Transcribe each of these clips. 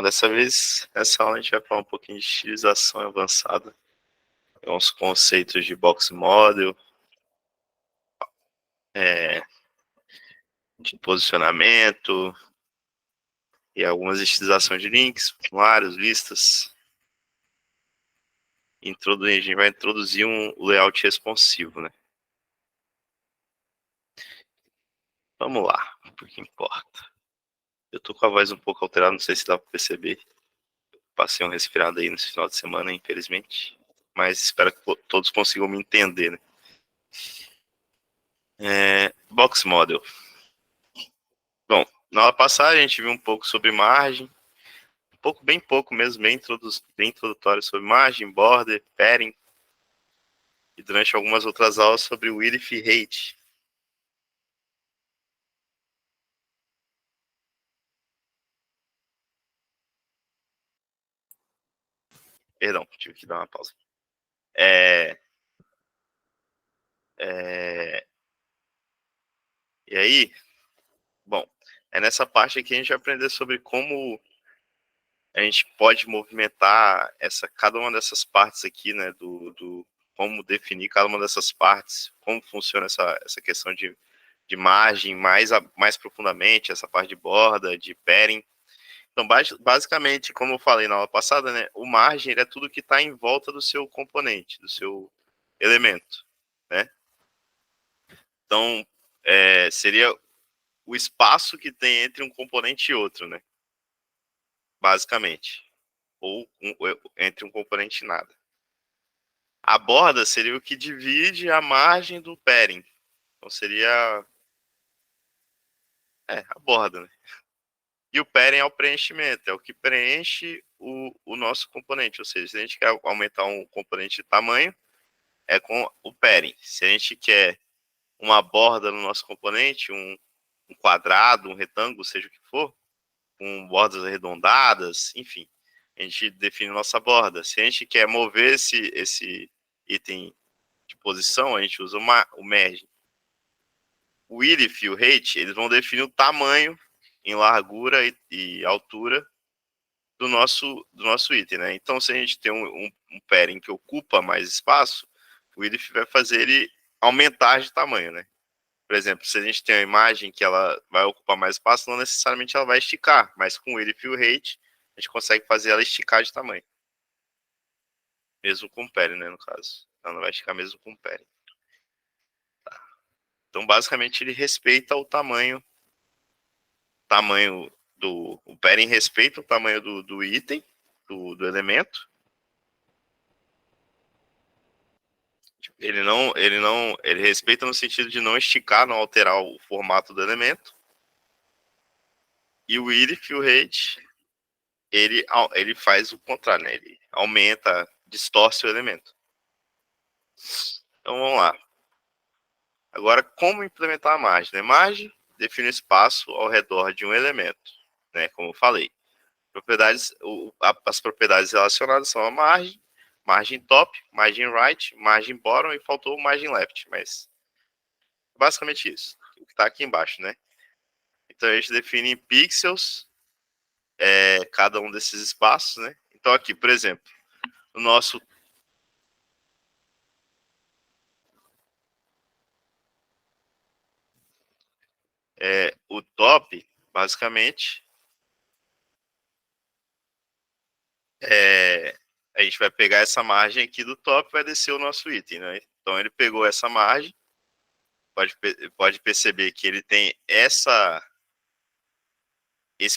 Bom, dessa vez, nessa aula a gente vai falar um pouquinho de estilização avançada, uns conceitos de box model, de posicionamento e algumas estilizações de links, formulários, listas. A gente vai introduzir um layout responsivo, né? Vamos lá, o que importa. Eu tô com a voz um pouco alterada, não sei se dá para perceber. Passei um resfriado aí nesse final de semana, infelizmente. Mas espero que todos consigam me entender, né? Box model. Bom, na aula passada a gente viu um pouco sobre margem, bem pouco mesmo, bem introdutório sobre margem, border, pairing, e durante algumas outras aulas sobre width e height. Perdão, tive que dar uma pausa. E aí, bom, é nessa parte aqui a gente vai aprender sobre como a gente pode movimentar cada uma dessas partes aqui, né, como definir cada uma dessas partes, como funciona essa questão de margem mais profundamente, essa parte de borda, de pairing. Então, basicamente, como eu falei na aula passada, né, o margem é tudo que está em volta do seu componente, do seu elemento, né? Então, seria o espaço que tem entre um componente e outro, né? Basicamente. Ou entre um componente e nada. A borda seria o que divide a margem do pairing. Então, seria a borda, né? E o pairing é o preenchimento, é o que preenche o nosso componente. Ou seja, se a gente quer aumentar um componente de tamanho, é com o pairing. Se a gente quer uma borda no nosso componente, um quadrado, um retângulo, seja o que for, com bordas arredondadas, enfim, a gente define nossa borda. Se a gente quer mover esse item de posição, a gente usa o merge. O width e o height, eles vão definir o tamanho em largura e altura do nosso item, né? Então, se a gente tem um pairing que ocupa mais espaço, o width vai fazer ele aumentar de tamanho, né? Por exemplo, se a gente tem uma imagem que ela vai ocupar mais espaço, não necessariamente ela vai esticar, mas com o width e o height, a gente consegue fazer ela esticar de tamanho. Mesmo com o pairing, né, no caso. Ela não vai esticar mesmo com o pairing. Tá. Então, basicamente, ele respeita o tamanho o pairing respeita o tamanho do item, do elemento. Ele respeita no sentido de não esticar, não alterar o formato do elemento. E o width e o height, ele faz o contrário, né? Ele aumenta, distorce o elemento. Então vamos lá. Agora, como implementar a margem? Né? Margem define o espaço ao redor de um elemento, né? Como eu falei. As propriedades relacionadas são a margem top, margem right, margem bottom e faltou margem left, mas basicamente isso, o que está aqui embaixo, né? Então a gente define em pixels cada um desses espaços, né? Então aqui, por exemplo, o nosso o top, basicamente, a gente vai pegar essa margem aqui do top e vai descer o nosso item, né? Então ele pegou essa margem, pode perceber que ele tem esse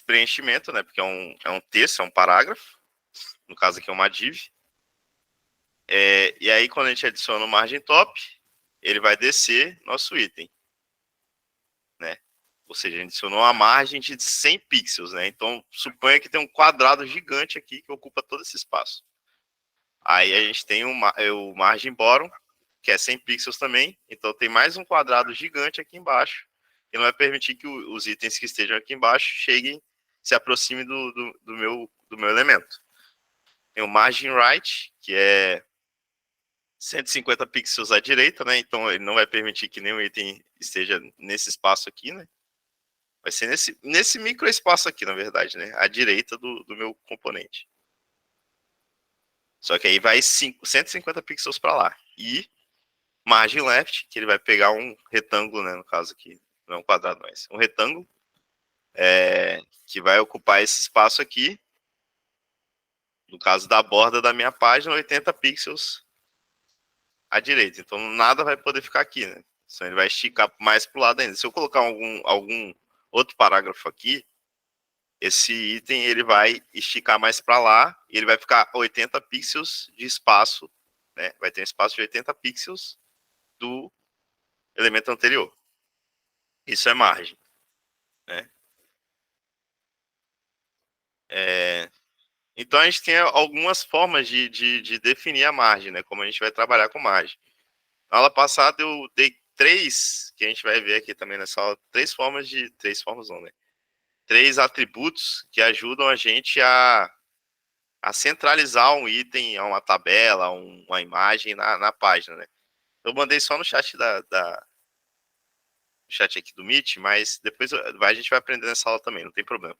preenchimento, né? Porque é um texto, é um parágrafo, no caso aqui é uma div. E aí quando a gente adiciona o margem top, ele vai descer nosso item, né? Ou seja, a gente adicionou uma margem de 100 pixels, né? Então suponha que tem um quadrado gigante aqui que ocupa todo esse espaço. Aí a gente tem o margem bottom, que é 100 pixels também. Então tem mais um quadrado gigante aqui embaixo, que não vai permitir que os itens que estejam aqui embaixo se aproximem do meu elemento. Tem o margin right, que é 150 pixels à direita, né? Então ele não vai permitir que nenhum item esteja nesse espaço aqui, né? Vai ser nesse micro espaço aqui, na verdade, né? À direita do meu componente. Só que aí vai 150 pixels para lá. E margin left, que ele vai pegar um retângulo, né? No caso aqui, não é um quadrado, mas um retângulo, que vai ocupar esse espaço aqui. No caso da borda da minha página, 80 pixels à direita. Então nada vai poder ficar aqui, né? Então ele vai esticar mais para o lado ainda. Se eu colocar algum outro parágrafo aqui, esse item ele vai esticar mais para lá e ele vai ficar 80 pixels de espaço, né? Vai ter um espaço de 80 pixels do elemento anterior. Isso é margem, né? Então a gente tem algumas formas de definir a margem, né? Como a gente vai trabalhar com margem. Na aula passada eu dei três, que a gente vai ver aqui também nessa aula, três formas não, né? Três atributos que ajudam a gente a centralizar um item, a uma tabela, uma imagem na página, né? Eu mandei só no chat no chat aqui do Meet, mas depois a gente vai aprender nessa aula também, não tem problema.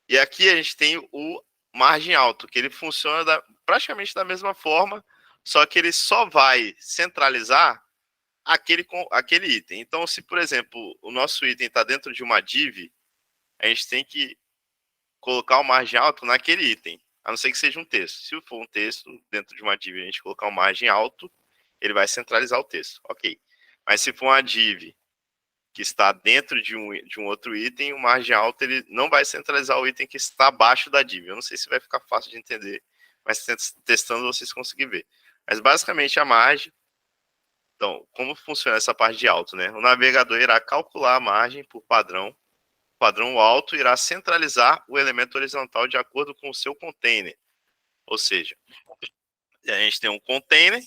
E aqui a gente tem o margem alto, que ele funciona praticamente da mesma forma, só que ele só vai centralizar aquele item. Então, se, por exemplo, o nosso item está dentro de uma div, a gente tem que colocar o margem alto naquele item, a não ser que seja um texto. Se for um texto dentro de uma div, a gente colocar um margem alto, ele vai centralizar o texto. Ok. Mas se for uma div que está dentro de um outro item, o margem alto ele não vai centralizar o item que está abaixo da div. Eu não sei se vai ficar fácil de entender, mas testando vocês conseguem ver. Mas basicamente a margem. Então, como funciona essa parte de alto, né? O navegador irá calcular a margem por padrão. O padrão alto irá centralizar o elemento horizontal de acordo com o seu container. Ou seja, a gente tem um container,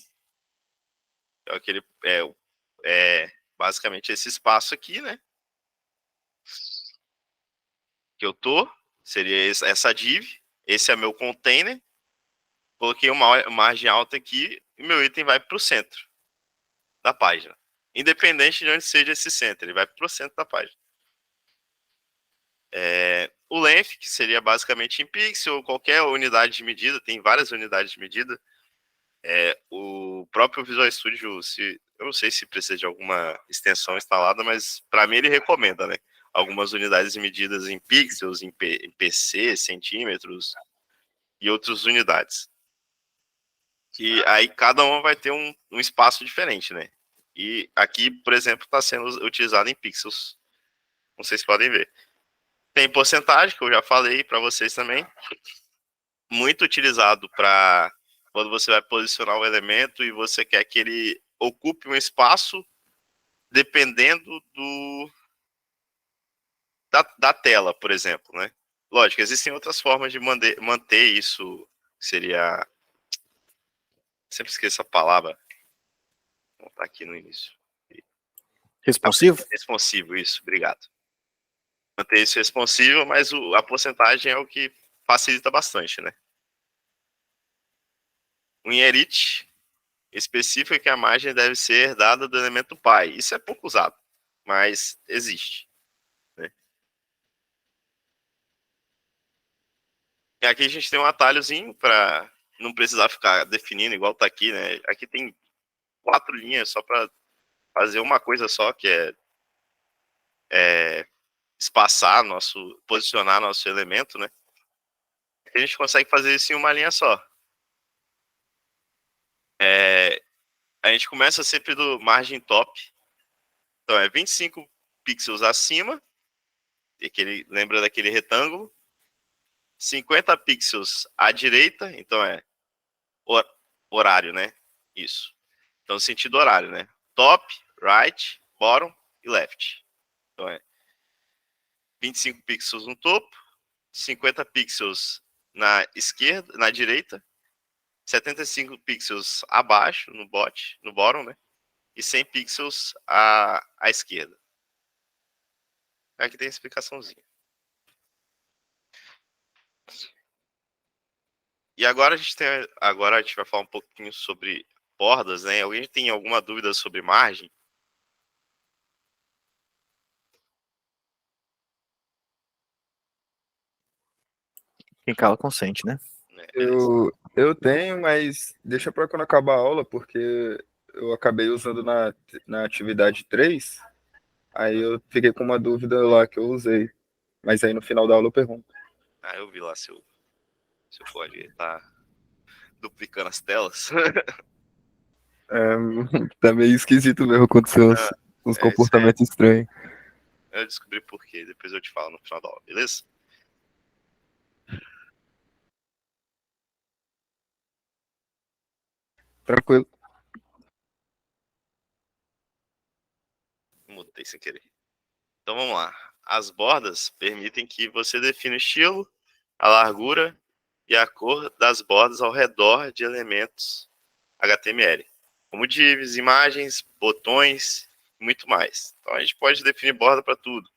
que é aquele basicamente esse espaço aqui, né? Que eu tô, seria essa div, esse é meu container, coloquei uma margem alta aqui e meu item vai para o centro da página. Independente de onde seja esse centro, ele vai para o centro da página. O length, que seria basicamente em pixel, qualquer unidade de medida, tem várias unidades de medida. O próprio Visual Studio, eu não sei se precisa de alguma extensão instalada, mas para mim ele recomenda, né? Algumas unidades de medidas em pixels, em PC, centímetros e outras unidades. Que aí cada uma vai ter um espaço diferente, né? E aqui, por exemplo, está sendo utilizado em pixels. Não sei se podem ver. Tem porcentagem, que eu já falei para vocês também. Muito utilizado para quando você vai posicionar um elemento e você quer que ele ocupe um espaço dependendo da tela, por exemplo, né? Lógico, existem outras formas de manter isso, seria... Sempre esqueço a palavra. Vou botar aqui no início. Responsivo? Responsivo, isso, obrigado. Manter isso responsivo, mas a porcentagem é o que facilita bastante, né? O inherit específico é que a margem deve ser dada do elemento pai. Isso é pouco usado, mas existe, né? E aqui a gente tem um atalhozinho para não precisar ficar definindo igual tá aqui, né? Aqui tem 4 linhas só para fazer uma coisa só, que é posicionar nosso elemento, né? A gente consegue fazer isso em uma linha só. A gente começa sempre do margem top. Então é 25 pixels acima, lembra daquele retângulo. 50 pixels à direita, então é horário, né? Isso. Então, sentido horário, né? Top, right, bottom e left. Então é 25 pixels no topo, 50 pixels na esquerda, na direita, 75 pixels abaixo, no bottom, né? E 100 pixels à esquerda. Aqui tem a explicaçãozinha. E agora a gente vai falar um pouquinho sobre bordas, né? Alguém tem alguma dúvida sobre margem? Quem cala consente, né? Beleza. Eu tenho, mas deixa para quando acabar a aula, porque eu acabei usando na atividade 3. Aí eu fiquei com uma dúvida lá que eu usei. Mas aí no final da aula eu pergunto. Ah, eu vi lá seu código. Tá duplicando as telas. É, tá meio esquisito mesmo, aconteceu Ah, uns é isso aí. comportamentos estranhos. Eu descobri por quê. Depois eu te falo no final da aula, beleza? Tranquilo. Mutei sem querer. Então vamos lá. As bordas permitem que você defina o estilo, a largura e a cor das bordas ao redor de elementos HTML, como divs, imagens, botões e muito mais. Então a gente pode definir borda para tudo.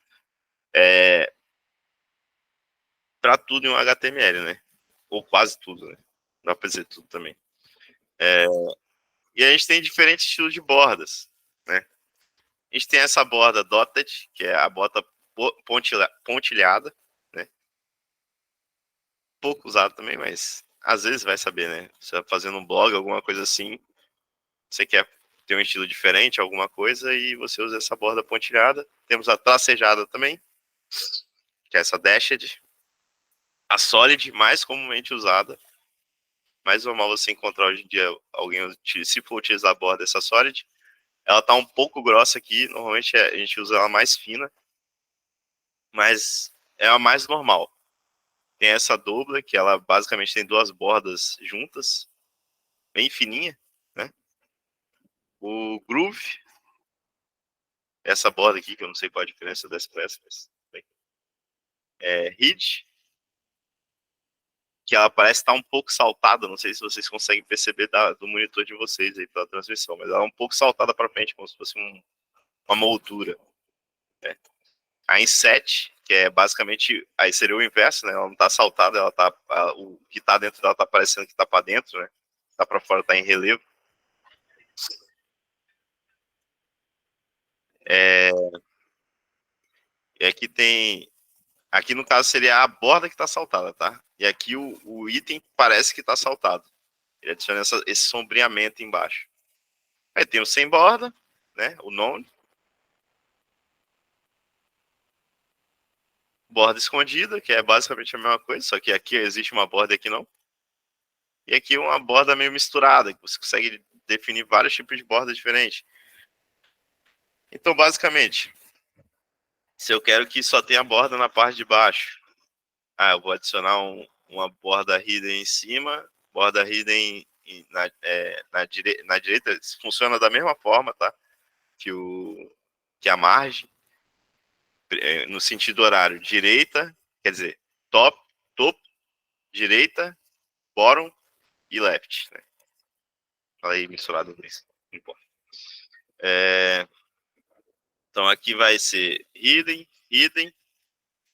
Para tudo em um HTML, né? Ou quase tudo, né? Dá para dizer tudo também. E a gente tem diferentes estilos de bordas, né? A gente tem essa borda dotted, que é a borda pontilhada, né? Pouco usado também, mas às vezes vai saber, né? Você vai fazendo um blog, alguma coisa assim, você quer ter um estilo diferente, alguma coisa, e você usa essa borda pontilhada. Temos a tracejada também, que é essa dashed. A solid, mais comumente usada. Mais normal você encontrar hoje em dia alguém, se for utilizar a borda essa solid. Ela tá um pouco grossa aqui, normalmente a gente usa ela mais fina, mas é a mais normal. Tem essa dupla, que ela basicamente tem duas bordas juntas, bem fininha, né? O groove, essa borda aqui, que eu não sei qual a diferença dessa para essa, mas bem. Hit, que ela parece estar um pouco saltada, não sei se vocês conseguem perceber do monitor de vocês aí pela transmissão, mas ela é um pouco saltada para frente, como se fosse uma moldura. Né? A inset, que é basicamente, aí seria o inverso, né? Ela não está saltada, o que está dentro dela está parecendo que está para dentro, né? Está para fora, está em relevo. E aqui tem, aqui no caso seria a borda que está saltada, tá? E aqui o item parece que está saltado. Ele adiciona esse sombreamento embaixo. Aí tem o sem borda, né? O none. Borda escondida, que é basicamente a mesma coisa, só que aqui existe uma borda e aqui não. E aqui uma borda meio misturada, que você consegue definir vários tipos de borda diferentes. Então, basicamente, se eu quero que só tenha borda na parte de baixo, eu vou adicionar uma borda hidden em cima, borda hidden na direita, funciona da mesma forma, tá? Que a margem, no sentido horário, direita, quer dizer, top, topo, direita, bottom e left, né? Falei misturado nisso, não importa. Então aqui vai ser hidden, hidden,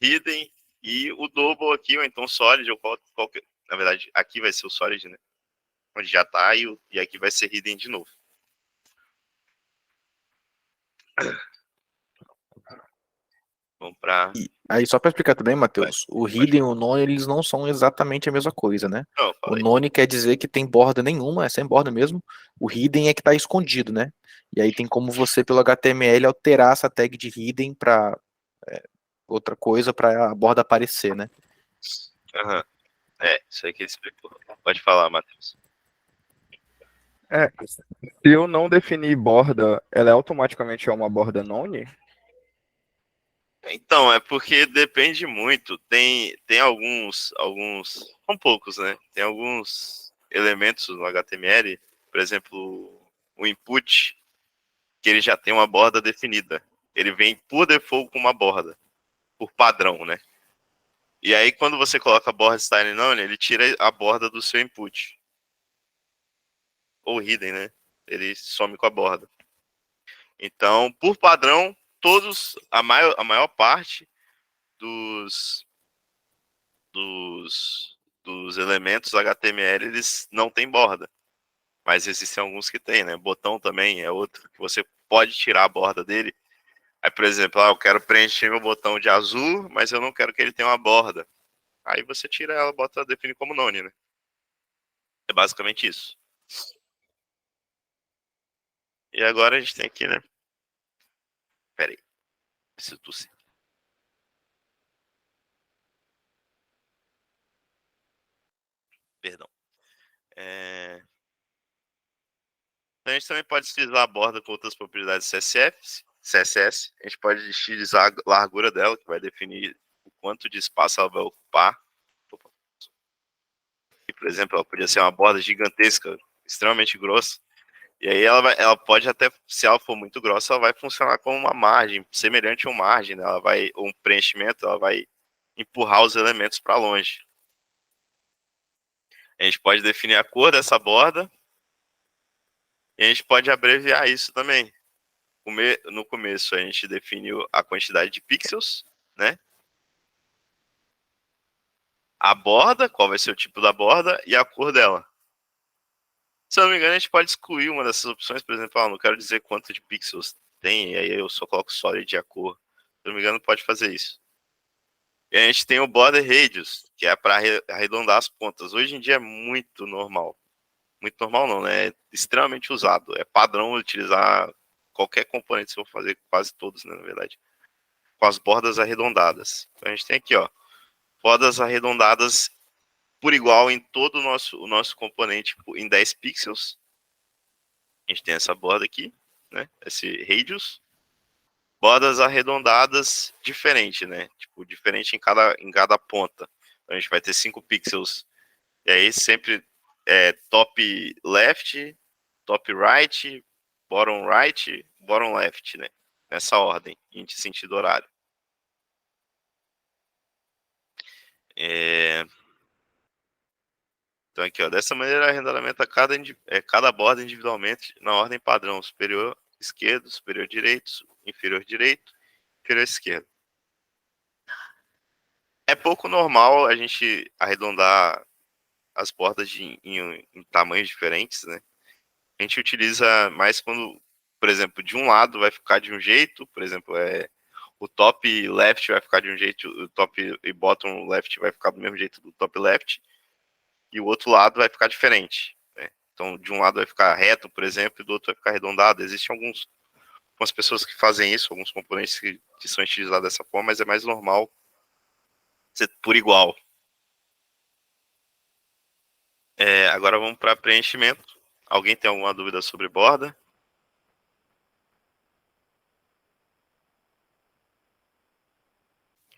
hidden e o double aqui, ou então solid, ou qualquer. Na verdade, aqui vai ser o solid, né? Onde já tá, e aqui vai ser hidden de novo. Vamos pra. Aí, só para explicar também, Vai, Matheus, o hidden e o none, eles não são exatamente a mesma coisa, né? não, O falei. none quer dizer que tem borda nenhuma, é sem borda mesmo. O hidden é que está escondido, né? E aí tem como você, pelo HTML, alterar essa tag de hidden para outra coisa, para a borda aparecer, né? Uhum. Isso aí que ele explicou. Pode falar, Matheus. Se eu não definir borda, ela automaticamente é uma borda none? Então, é porque depende muito. Tem são poucos, né? Tem alguns elementos no HTML, por exemplo, o input, que ele já tem uma borda definida. Ele vem por default com uma borda, por padrão, né? E aí, quando você coloca a borda style none, ele tira a borda do seu input. Ou hidden, né? Ele some com a borda. Então, por padrão, a maior parte dos, dos elementos HTML, eles não têm borda. Mas existem alguns que tem, né? Botão também é outro que você pode tirar a borda dele. Aí, por exemplo, eu quero preencher meu botão de azul, mas eu não quero que ele tenha uma borda. aí você tira ela, define como none, né? É basicamente isso. E agora a gente tem aqui, né? Pera aí. Preciso tossir. Perdão. Então, a gente também pode estilizar a borda com outras propriedades CSS. A gente pode estilizar a largura dela, que vai definir o quanto de espaço ela vai ocupar. E, por exemplo, ela podia ser uma borda gigantesca, extremamente grossa. E aí ela pode até, se ela for muito grossa, ela vai funcionar como uma margem, semelhante a uma margem, né? Um preenchimento, ela vai empurrar os elementos para longe. A gente pode definir a cor dessa borda e a gente pode abreviar isso também. No começo a gente define a quantidade de pixels, né? A borda, qual vai ser o tipo da borda e a cor dela. Se eu não me engano, a gente pode excluir uma dessas opções, por exemplo, não quero dizer quanto de pixels tem, e aí eu só coloco solid a cor. Se eu não me engano, pode fazer isso. E a gente tem o border radius, que é para arredondar as pontas. Hoje em dia é muito normal. Muito normal não, né? É extremamente usado. É padrão utilizar qualquer componente, se eu for fazer quase todos, né, na verdade. Com as bordas arredondadas. Então a gente tem aqui, ó, bordas arredondadas por igual em todo o nosso componente em 10 pixels. A gente tem essa borda aqui, né? Esse radius. Bordas arredondadas diferente, né? Tipo, diferente em cada ponta. Então, a gente vai ter 5 pixels. E aí sempre top left, top right, bottom left, né? Nessa ordem, em sentido horário. Então aqui, ó, dessa maneira arredondamento cada borda individualmente na ordem padrão, superior esquerdo, superior direito, inferior esquerdo. É pouco normal a gente arredondar as bordas em tamanhos diferentes, né? A gente utiliza mais quando, por exemplo, de um lado vai ficar de um jeito, por exemplo, o top left vai ficar de um jeito, o top e bottom left vai ficar do mesmo jeito do top left, e o outro lado vai ficar diferente, né? Então, de um lado vai ficar reto, por exemplo, e do outro vai ficar arredondado. Existem algumas pessoas que fazem isso, alguns componentes que são utilizados dessa forma, mas é mais normal ser por igual. Agora vamos para preenchimento. Alguém tem alguma dúvida sobre borda?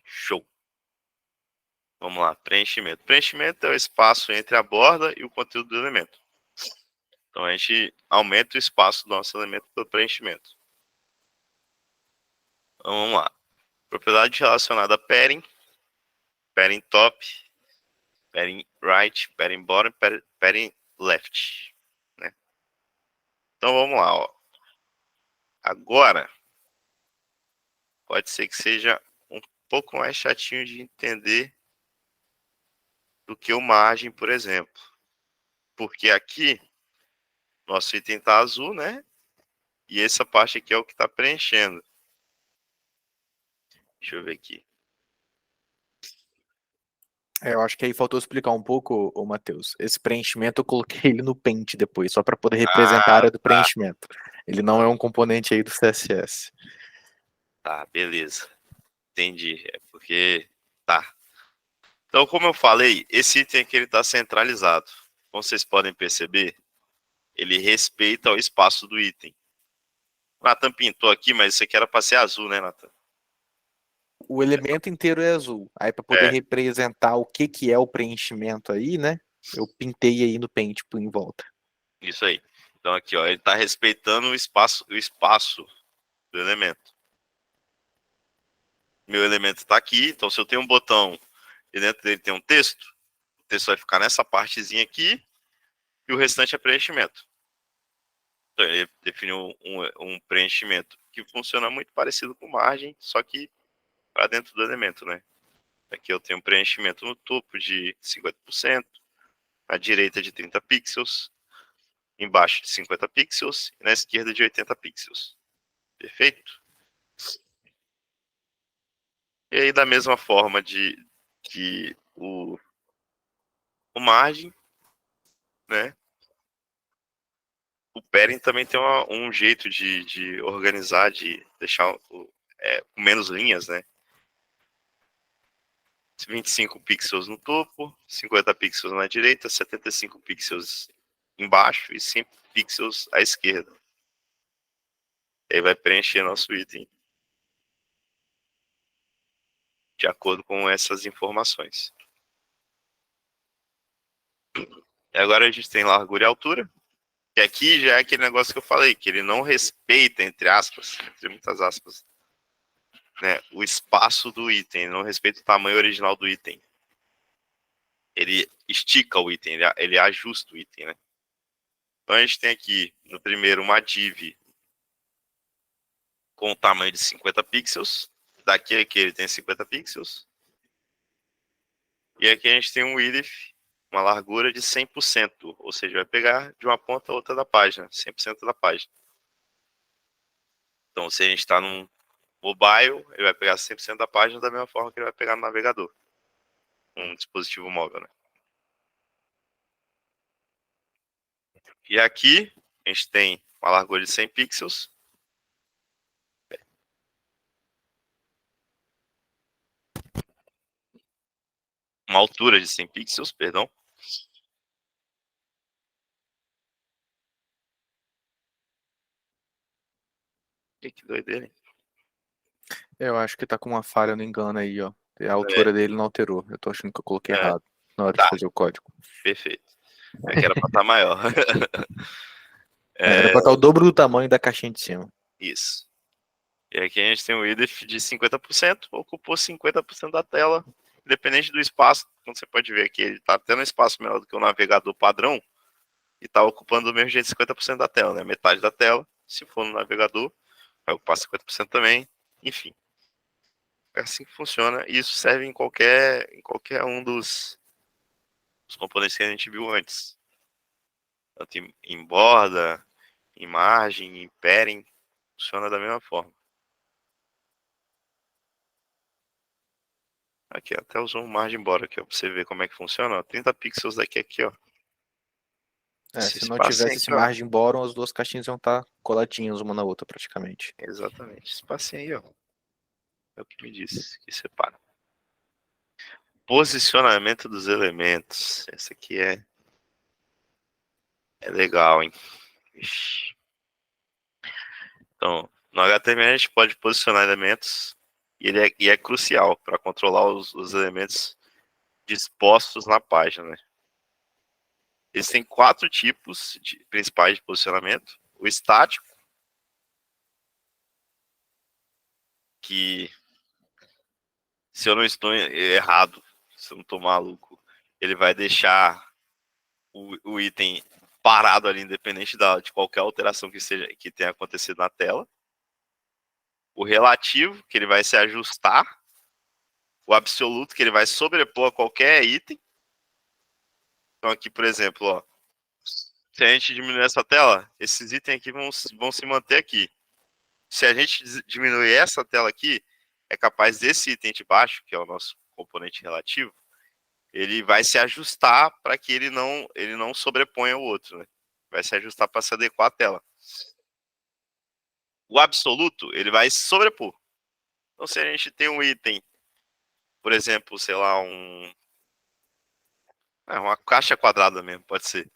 Show. Vamos lá, preenchimento. Preenchimento é o espaço entre a borda e o conteúdo do elemento. Então a gente aumenta o espaço do nosso elemento pelo preenchimento. Então, vamos lá. Propriedade relacionada a pairing, pairing top, pairing right, pairing bottom, pairing left, né? Então vamos lá, ó. Agora pode ser que seja um pouco mais chatinho de entender do que o margem, por exemplo. Porque aqui nosso item está azul, né? E essa parte aqui é o que está preenchendo. Deixa eu ver aqui. Eu acho que aí faltou explicar um pouco, ô Matheus. Esse preenchimento eu coloquei ele no Paint depois, só para poder representar a área do Tá. preenchimento. Ele não é um componente aí do CSS. Tá, beleza. Entendi. É porque... Tá. Então, como eu falei, esse item aqui ele está centralizado. Como vocês podem perceber, ele respeita o espaço do item. O Nathan pintou aqui, mas isso aqui era para ser azul, né, Nathan? O elemento inteiro é azul. Aí para poder É, representar o que que é o preenchimento aí, né? Eu pintei aí no Paint em volta. isso aí. Então aqui, ó, ele está respeitando o espaço do elemento. Meu elemento está aqui, então se eu tenho um botão e dentro dele tem um texto, o texto vai ficar nessa partezinha aqui e o restante é preenchimento. Então ele definiu um preenchimento que funciona muito parecido com margem, só que para dentro do elemento, né? Aqui eu tenho um preenchimento no topo de 50%, na direita de 30 pixels, embaixo de 50 pixels e na esquerda de 80 pixels. Perfeito? E aí, da mesma forma que o margin, né? O pairing também tem um jeito de organizar, de deixar com menos linhas, né? 25 pixels no topo, 50 pixels na direita, 75 pixels embaixo e 100 pixels à esquerda. E aí vai preencher nosso item de acordo com essas informações. E agora a gente tem largura e altura, que aqui já é aquele negócio que eu falei, que ele não respeita, entre aspas, entre muitas aspas, né, o espaço do item, não respeita o tamanho original do item. Ele estica o item, ele ajusta o item, né? Então a gente tem aqui no primeiro uma div com o tamanho de 50 pixels. Daqui a aqui ele tem 50 pixels. E aqui a gente tem um width, uma largura de 100%, ou seja, vai pegar de uma ponta a outra da página, 100% da página. Então se a gente está num mobile, ele vai pegar 100% da página da mesma forma que ele vai pegar no navegador. Um dispositivo móvel, né? E aqui a gente tem uma largura de 100 pixels. Uma altura de 100 pixels, perdão. Que doideira, hein? Eu acho que tá com uma falha no engano aí, ó. A altura dele não alterou. Eu tô achando que eu coloquei errado na hora de Tá, fazer o código. perfeito. É que era pra estar maior. Era pra estar o dobro do tamanho da caixinha de cima. Isso. E aqui a gente tem o width de 50%, ocupou 50% da tela, independente do espaço. Como você pode ver aqui, ele está tendo um espaço menor do que o navegador padrão e está ocupando do mesmo jeito 50% da tela, né? Metade da tela. Se for no navegador, vai ocupar 50% também. Enfim, é assim que funciona. E isso serve em qualquer um dos componentes que a gente viu antes. Tanto em borda, em margem, em pairing, funciona da mesma forma. Aqui, até usou um margem embora aqui, ó, pra você ver como é que funciona. Ó, 30 pixels daqui aqui, ó. Esse Se não espacinho tivesse esse aqui, ó. margem boron, as duas caixinhas iam estar coladinhas uma na outra praticamente. Exatamente. Esse espacinho aí, ó. É o que me disse que separa. Posicionamento dos elementos. Esse aqui é legal, hein? Ixi. Então, no HTML a gente pode posicionar elementos e é crucial para controlar os elementos dispostos na página, né? Existem 4 tipos principais de posicionamento. O estático, que, se eu não estou errado, se eu não estou maluco, ele vai deixar o item parado ali, independente de qualquer alteração que tenha acontecido na tela. O relativo, que ele vai se ajustar. O absoluto, que ele vai sobrepor a qualquer item. Então aqui, por exemplo, ó, se a gente diminuir essa tela, esses itens aqui vão se manter aqui. Se a gente diminuir essa tela aqui, é capaz desse item de baixo, que é o nosso componente relativo, ele vai se ajustar para que ele não sobreponha o outro, né? Vai se ajustar para se adequar à tela. O absoluto, ele vai sobrepor. Então, se a gente tem um item, por exemplo, sei lá, uma caixa quadrada mesmo, pode ser.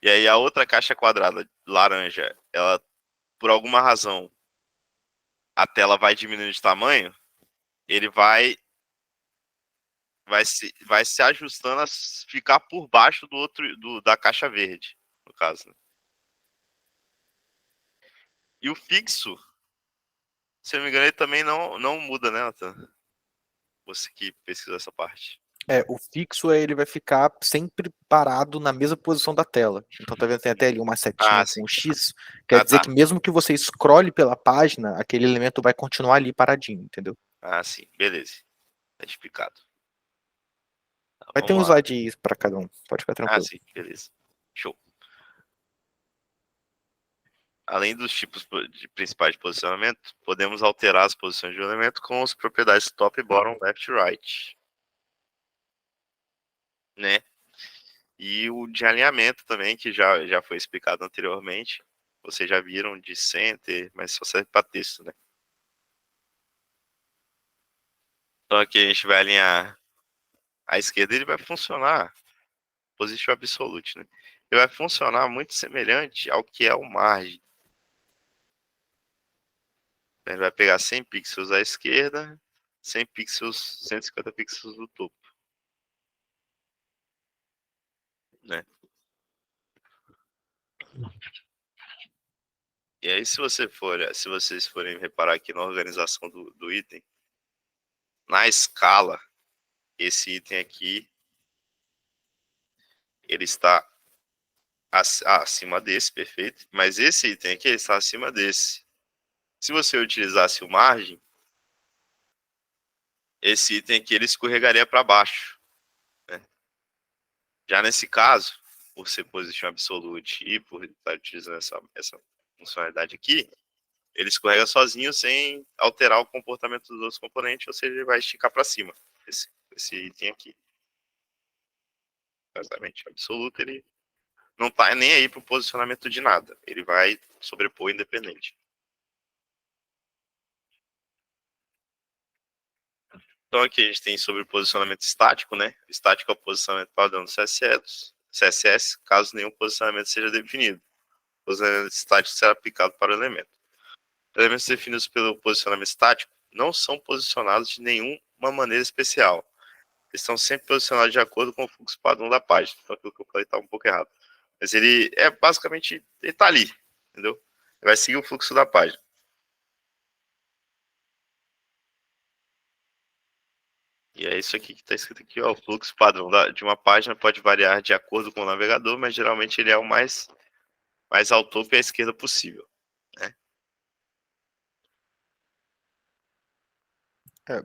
E aí a outra caixa quadrada laranja, ela, por alguma razão, a tela vai diminuindo de tamanho, ele vai se ajustando a ficar por baixo da caixa verde, no caso, né? E o fixo, se eu não me engano, ele também não muda, né, Nathan? Você que pesquisou essa parte. O fixo ele vai ficar sempre parado na mesma posição da tela. Então tá vendo, tem até ali uma setinha Sim. com um X, quer dizer Tá. que mesmo que você scrolle pela página, aquele elemento vai continuar ali paradinho, entendeu? Sim, beleza. Tá explicado. Tá, Vai ter vamos um lá. slide para cada um, pode ficar tranquilo. Sim, beleza. Show. Além dos tipos principais de posicionamento, podemos alterar as posições de um elemento com as propriedades top, bottom, left e right. né? E o de alinhamento também, que já foi explicado anteriormente. Vocês já viram de center, mas só serve para texto, né? Então aqui a gente vai alinhar a esquerda, ele vai funcionar positivo absolute, né? Ele vai funcionar muito semelhante ao que é o margem. Ele vai pegar 100 pixels à esquerda, 100 pixels, 150 pixels do topo, né? E aí, se vocês forem reparar aqui na organização do item, na escala, esse item aqui, ele está acima desse, perfeito. Mas esse item aqui, ele está acima desse. Se você utilizasse o margem, esse item aqui, ele escorregaria para baixo, né? Já nesse caso, por ser position absolute e por estar utilizando essa funcionalidade aqui, ele escorrega sozinho sem alterar o comportamento dos outros componentes, ou seja, ele vai esticar para cima, esse item aqui. Exatamente, absoluto, ele não tá nem aí pro posicionamento de nada, ele vai sobrepor independente. Então aqui a gente tem sobre o posicionamento estático, né? Estático é o posicionamento padrão do CSS, caso nenhum posicionamento seja definido. O posicionamento estático será aplicado para o elemento. Elementos definidos pelo posicionamento estático não são posicionados de nenhuma maneira especial. Eles estão sempre posicionados de acordo com o fluxo padrão da página. Então aquilo que eu falei está um pouco errado. Mas ele é basicamente, ele está ali, entendeu? Ele vai seguir o fluxo da página. E é isso aqui que está escrito aqui, ó. O fluxo padrão de uma página pode variar de acordo com o navegador, mas geralmente ele é o mais ao topo e à esquerda possível, né?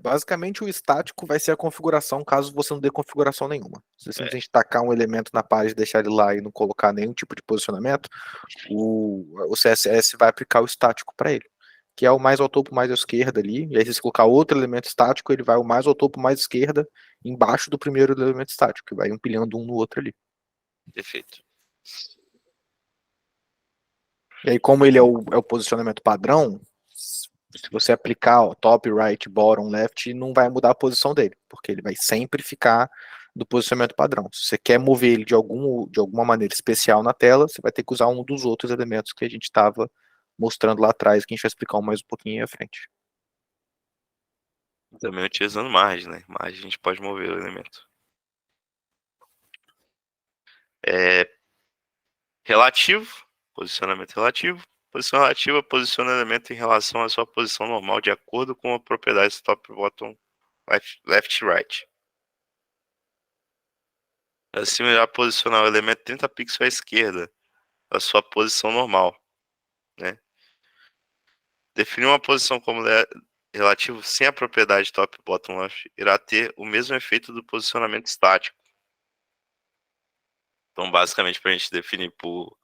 Basicamente, o estático vai ser a configuração, caso você não dê configuração nenhuma. Se você É, simplesmente tacar um elemento na página e deixar ele lá e não colocar nenhum tipo de posicionamento, o CSS vai aplicar o estático para ele, que é o mais ao topo, mais à esquerda ali. E aí, se você colocar outro elemento estático, ele vai o mais ao topo, mais à esquerda, embaixo do primeiro elemento estático, que vai empilhando um no outro ali. perfeito. E aí, como ele é o posicionamento padrão, se você aplicar ó, top, right, bottom, left, não vai mudar a posição dele, porque ele vai sempre ficar do posicionamento padrão. Se você quer mover ele de alguma maneira especial na tela, você vai ter que usar um dos outros elementos que a gente estava mostrando lá atrás, que a gente vai explicar mais um pouquinho à frente. Também utilizando margem, né? Margem a gente pode mover o elemento. Relativo, posicionamento relativo. Posição relativa posiciona o elemento em relação à sua posição normal, de acordo com a propriedade top, bottom, left e right. Assim, melhor posicionar o elemento 30 pixels à esquerda da sua posição normal, né? Definir uma posição como relativo sem a propriedade top, bottom, left irá ter o mesmo efeito do posicionamento estático. Então, basicamente, para a gente definir o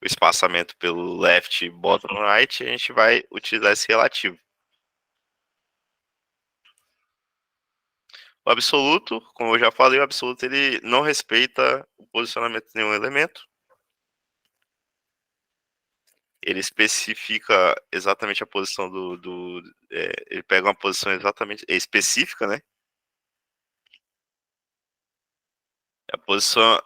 espaçamento pelo left, bottom, right, a gente vai utilizar esse relativo. O absoluto, como eu já falei, o absoluto ele não respeita o posicionamento de nenhum elemento. Ele especifica exatamente a posição ele pega uma posição exatamente específica, né? A posição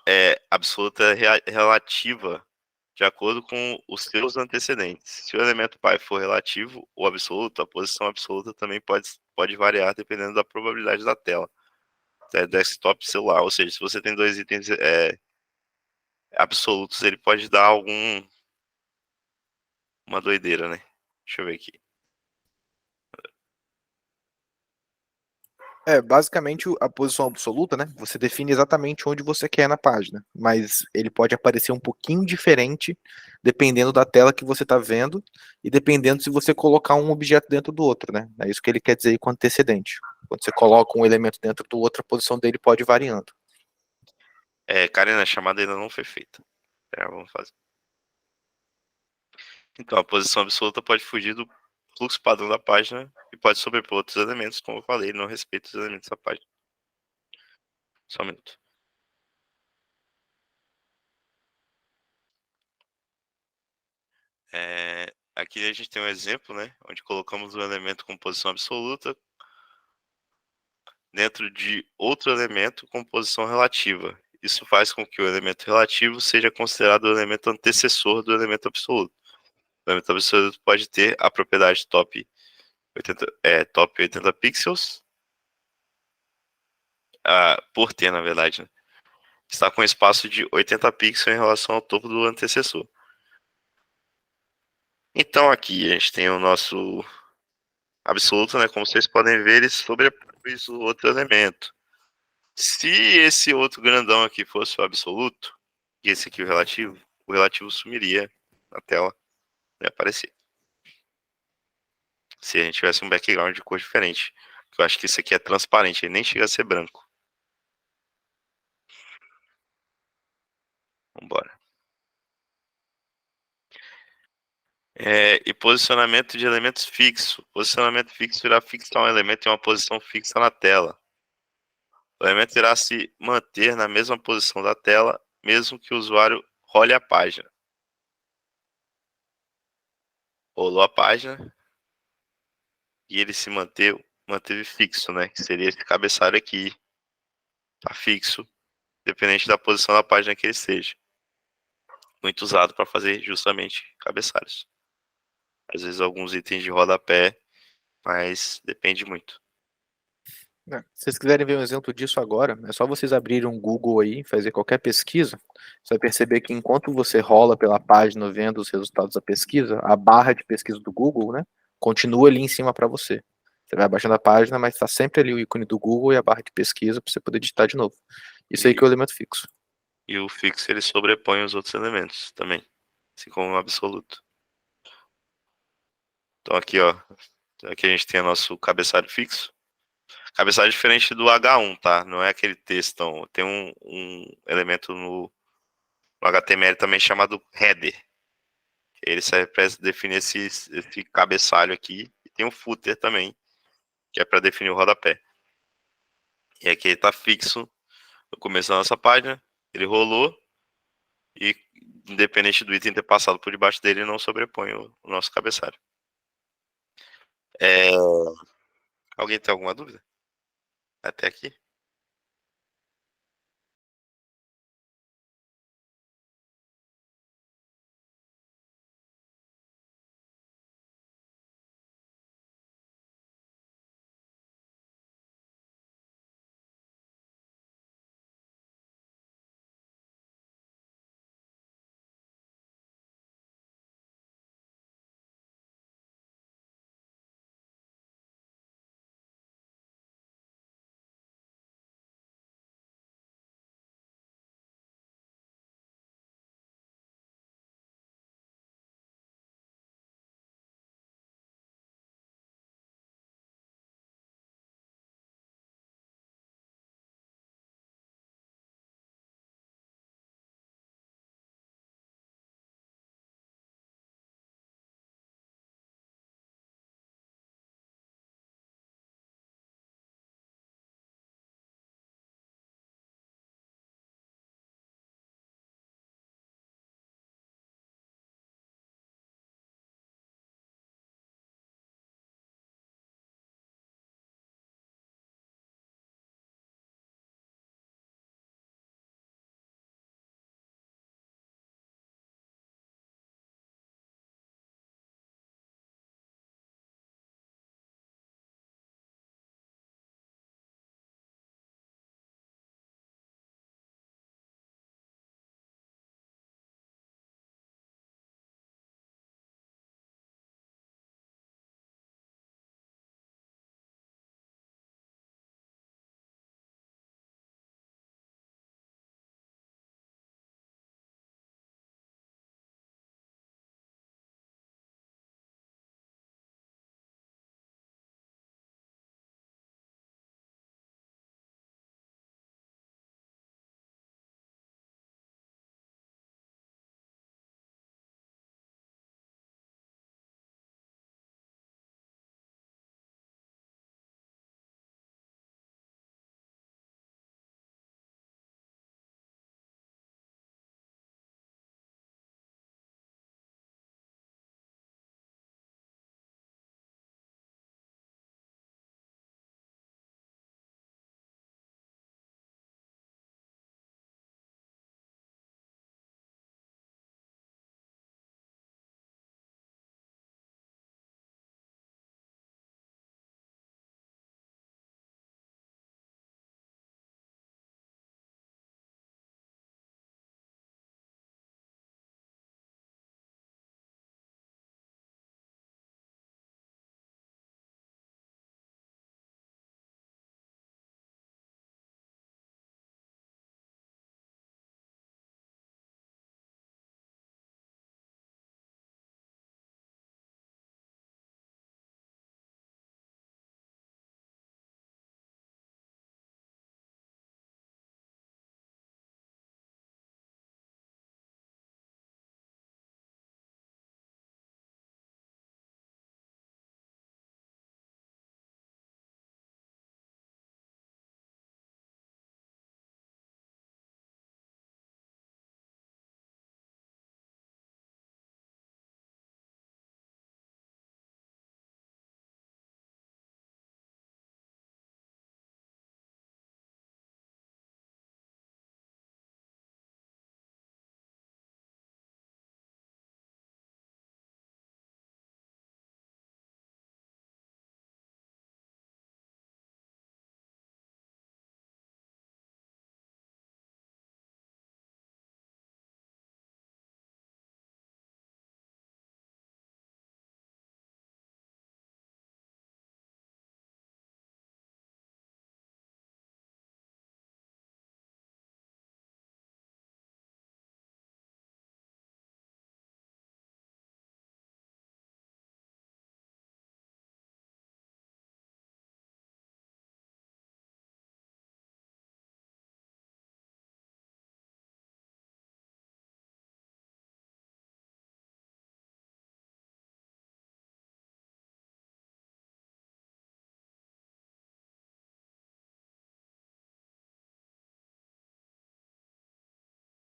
absoluta relativa de acordo com os seus antecedentes. Se o elemento pai for relativo ou absoluto, a posição absoluta também pode variar dependendo da probabilidade da tela. Desktop e celular. Ou seja, se você tem dois itens absolutos, ele pode dar uma doideira, né? Deixa eu ver aqui. Basicamente a posição absoluta, né? Você define exatamente onde você quer na página, mas ele pode aparecer um pouquinho diferente dependendo da tela que você está vendo e dependendo se você colocar um objeto dentro do outro, né? É isso que ele quer dizer aí com antecedente. Quando você coloca um elemento dentro do outro, a posição dele pode ir variando. Karina, a chamada ainda não foi feita. Vamos fazer. Então, a posição absoluta pode fugir do fluxo padrão da página e pode sobrepor outros elementos, como eu falei, não respeita os elementos da página. Só um minuto. Aqui a gente tem um exemplo, né? Onde colocamos um elemento com posição absoluta dentro de outro elemento com posição relativa. Isso faz com que o elemento relativo seja considerado o elemento antecessor do elemento absoluto. O elemento absoluto pode ter a propriedade top 80 pixels, por ter, na verdade, né? Está com espaço de 80 pixels em relação ao topo do antecessor. Então aqui a gente tem o nosso absoluto, né? Como vocês podem ver, ele sobrepôs o outro elemento. Se esse outro grandão aqui fosse o absoluto, e esse aqui o relativo sumiria na tela, não ia aparecer. Se a gente tivesse um background de cor diferente. Eu acho que isso aqui é transparente, ele nem chega a ser branco. Vambora. E posicionamento de elementos fixo. Posicionamento fixo irá fixar um elemento em uma posição fixa na tela. O elemento irá se manter na mesma posição da tela, mesmo que o usuário role a página. Rolou a página e ele se manteve fixo, né? Que seria esse cabeçalho aqui. Tá fixo, dependente da posição da página que ele esteja. Muito usado para fazer justamente cabeçalhos. Às vezes alguns itens de rodapé, mas depende muito. Se vocês quiserem ver um exemplo disso agora, é só vocês abrirem um Google aí, fazer qualquer pesquisa. Você vai perceber que enquanto você rola pela página vendo os resultados da pesquisa, a barra de pesquisa do Google, né, continua ali em cima para você. Você vai baixando a página, mas está sempre ali o ícone do Google e a barra de pesquisa para você poder digitar de novo. Isso aí que é o elemento fixo. E o fixo ele sobrepõe os outros elementos também, assim como o absoluto. Então aqui, ó, aqui a gente tem o nosso cabeçalho fixo. Cabeçalho diferente do H1, tá? Não é aquele textão. Tem um elemento no HTML também chamado header. Ele serve para definir esse cabeçalho aqui. E tem um footer também, que é para definir o rodapé. E aqui ele está fixo no começo da nossa página. Ele rolou e, independente do item ter passado por debaixo dele, não sobrepõe o nosso cabeçalho. Alguém tem alguma dúvida? Até aqui?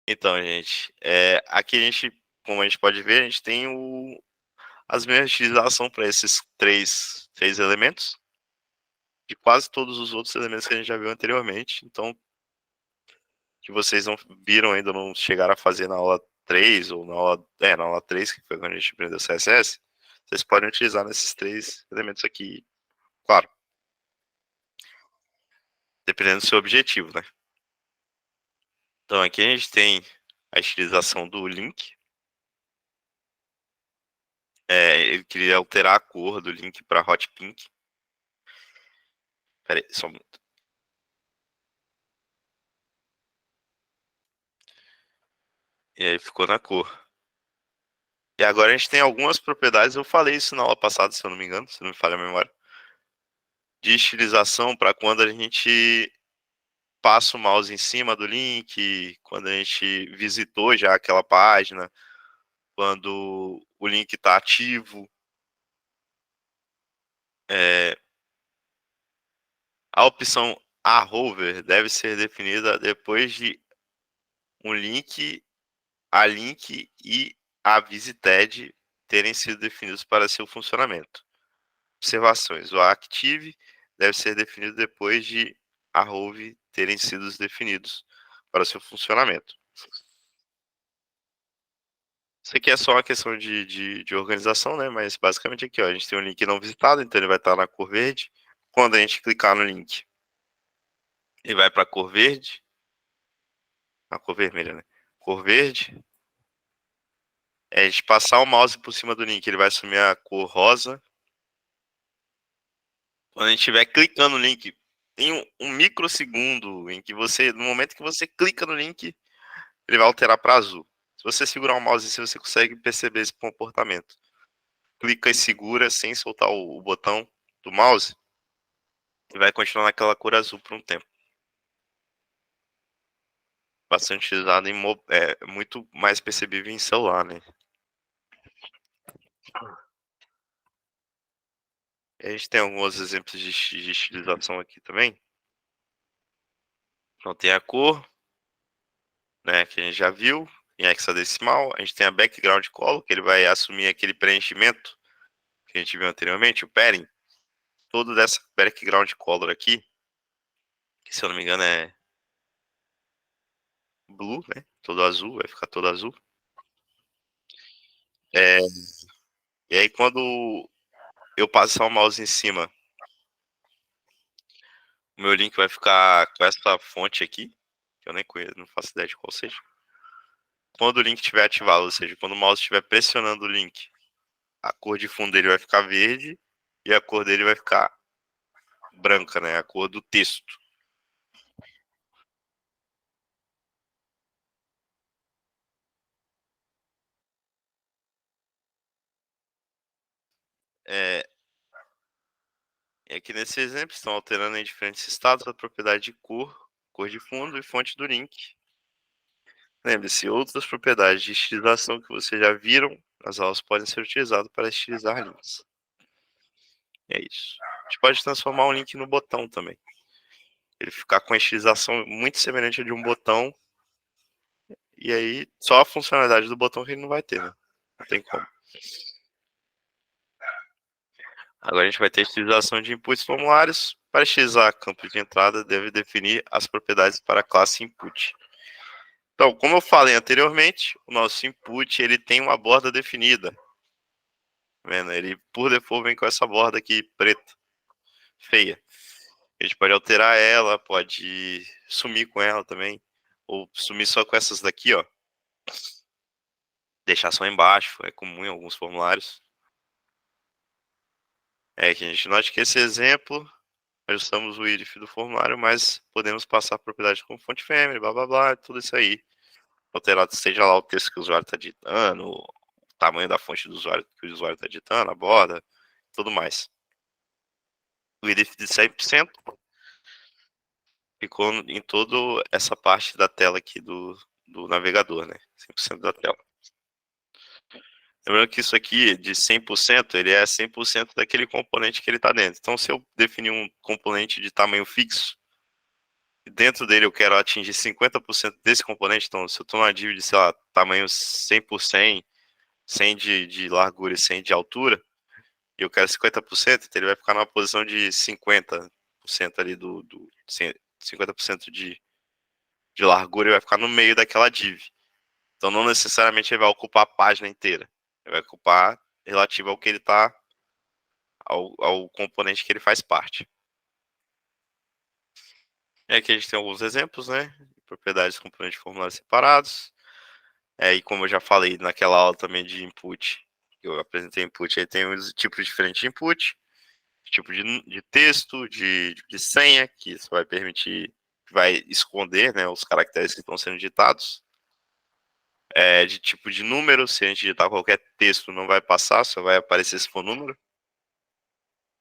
Então, gente, aqui a gente, como a gente pode ver, a gente tem as mesmas utilizações para esses três elementos, de quase todos os outros elementos que a gente já viu anteriormente. Então, que vocês não viram ainda, não chegaram a fazer na aula 3 ou na aula 3, que foi quando a gente aprendeu CSS, vocês podem utilizar nesses três elementos aqui, claro, dependendo do seu objetivo, né? Então, aqui a gente tem a utilização do link. Ele queria alterar a cor do link para hot pink. Pera aí, só um minuto. E aí ficou na cor. E agora a gente tem algumas propriedades, eu falei isso na aula passada, se eu não me engano, se não me falha a memória, de estilização para quando a gente passa o mouse em cima do link, quando a gente visitou já aquela página, quando o link está ativo. A opção a hover deve ser definida depois de um link, a link e a visited terem sido definidos para seu funcionamento. Observações: o active deve ser definido depois de a hover terem sido definidos para seu funcionamento. Isso aqui é só uma questão de organização, né? Mas basicamente aqui, ó, a gente tem um link não visitado, então ele vai estar na cor verde. Quando a gente clicar no link, ele vai para a cor verde. A cor vermelha, né? Cor verde. A gente passar o mouse por cima do link, ele vai assumir a cor rosa. Quando a gente estiver clicando no link, tem um microsegundo em que você, no momento que você clica no link, ele vai alterar para azul. Se você segurar o mouse assim, você consegue perceber esse comportamento. Clica e segura sem soltar o botão do mouse e vai continuar naquela cor azul por um tempo. Bastante utilizado muito mais percebível em celular, né? A gente tem alguns exemplos de estilização aqui também. Então tem a cor, né, que a gente já viu em hexadecimal. A gente tem a background color, que ele vai assumir aquele preenchimento que a gente viu anteriormente, o padding. Todo dessa background color aqui, que se eu não me engano é blue, né? Todo azul, vai ficar todo azul. E aí quando eu passar o mouse em cima, o meu link vai ficar com essa fonte aqui, que eu nem conheço, não faço ideia de qual seja. Quando o link estiver ativado, ou seja, quando o mouse estiver pressionando o link, a cor de fundo dele vai ficar verde e a cor dele vai ficar branca, né? A cor do texto. E aqui nesse exemplo estão alterando em diferentes estados a propriedade de cor de fundo e fonte do link. Lembre-se, outras propriedades de estilização que vocês já viram nas aulas podem ser utilizadas para estilizar links. É isso. A gente pode transformar um link no botão também. Ele ficar com a estilização muito semelhante a de um botão. E aí, só a funcionalidade do botão que ele não vai ter, né? Não tem como. Agora a gente vai ter a estilização de inputs formulários. Para estilizar campo de entrada, deve definir as propriedades para a classe input. Então, como eu falei anteriormente, o nosso input ele tem uma borda definida. Tá vendo? Ele, por default, vem com essa borda aqui preta, feia. A gente pode alterar ela, pode sumir com ela também, ou sumir só com essas daqui, ó. Deixar só embaixo, é comum em alguns formulários. Que a gente note que esse exemplo, ajustamos o if do formulário, mas podemos passar propriedades como fonte family, blá blá blá, tudo isso aí. Alterado seja lá o texto que o usuário está digitando, o tamanho da fonte do usuário que o usuário está digitando, a borda, tudo mais. O if de 100% ficou em toda essa parte da tela aqui do navegador, né? 100% da tela. Lembrando que isso aqui de 100%, ele é 100% daquele componente que ele está dentro. Então, se eu definir um componente de tamanho fixo, dentro dele eu quero atingir 50% desse componente. Então, se eu estou numa dívida, sei lá, tamanho 100 por 100, 100 de largura e 100 de altura, e eu quero 50%, então ele vai ficar numa posição de 50% ali 50% de largura e vai ficar no meio daquela div. Então não necessariamente ele vai ocupar a página inteira. Ele vai ocupar relativo ao que ele está, ao componente que ele faz parte. E aqui a gente tem alguns exemplos, né? Propriedades, componentes, formulários separados. E como eu já falei naquela aula também de input, eu apresentei input, aí tem os tipos diferentes de input, tipo de texto, de senha, que isso vai permitir, vai esconder, né, os caracteres que estão sendo digitados. De tipo de número, se a gente digitar qualquer texto não vai passar, só vai aparecer se for número.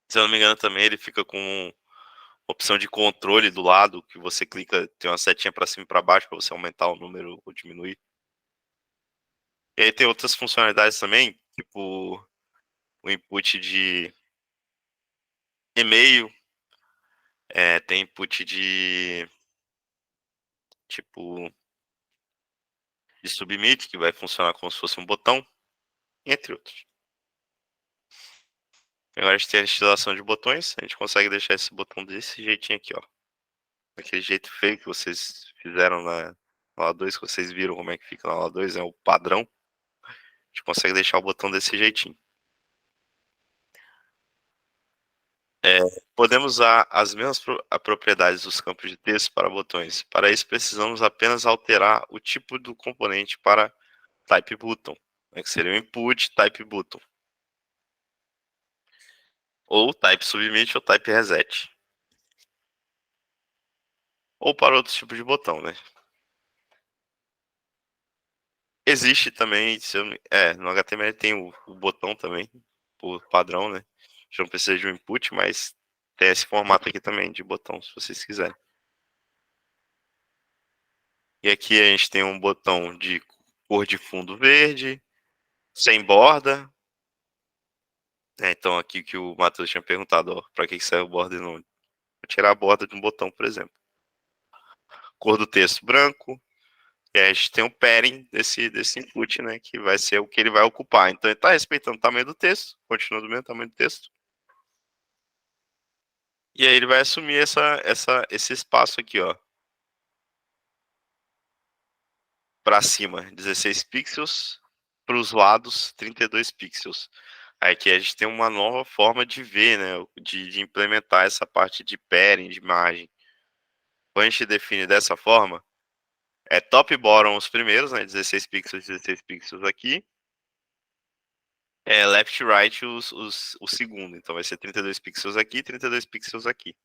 Se eu não me engano também ele fica com opção de controle do lado, que você clica, tem uma setinha para cima e para baixo para você aumentar o número ou diminuir. E aí tem outras funcionalidades também, tipo o input de e-mail, tem input de tipo de submit, que vai funcionar como se fosse um botão, entre outros. Agora a gente tem a instalação de botões, a gente consegue deixar esse botão desse jeitinho aqui, ó. Daquele jeito feio que vocês fizeram na aula 2, que vocês viram como é que fica na aula 2, é o padrão. A gente consegue deixar o botão desse jeitinho. Podemos usar as mesmas propriedades dos campos de texto para botões. Para isso, precisamos apenas alterar o tipo do componente para type button, né, que seria o input type button. Ou type submit ou type reset. Ou para outros tipos de botão, né? Existe também, no HTML tem o botão também, por padrão, né? Já não precisa de um input, mas tem esse formato aqui também de botão, se vocês quiserem. E aqui a gente tem um botão de cor de fundo verde, sem borda. Então aqui que o Matheus tinha perguntado, para que serve o border node? Para tirar a borda de um botão, por exemplo. Cor do texto branco. E aí a gente tem o padding desse input, né? Que vai ser o que ele vai ocupar. Então ele está respeitando o tamanho do texto, continua do mesmo tamanho do texto. E aí ele vai assumir esse espaço aqui, ó. Para cima, 16 pixels. Para os lados, 32 pixels. Aí aqui a gente tem uma nova forma de ver, né? De implementar essa parte de padding, de margem. Quando a gente define dessa forma, top e bottom os primeiros, né? 16 pixels aqui. Left e right o segundo. Então vai ser 32 pixels aqui, 32 pixels aqui.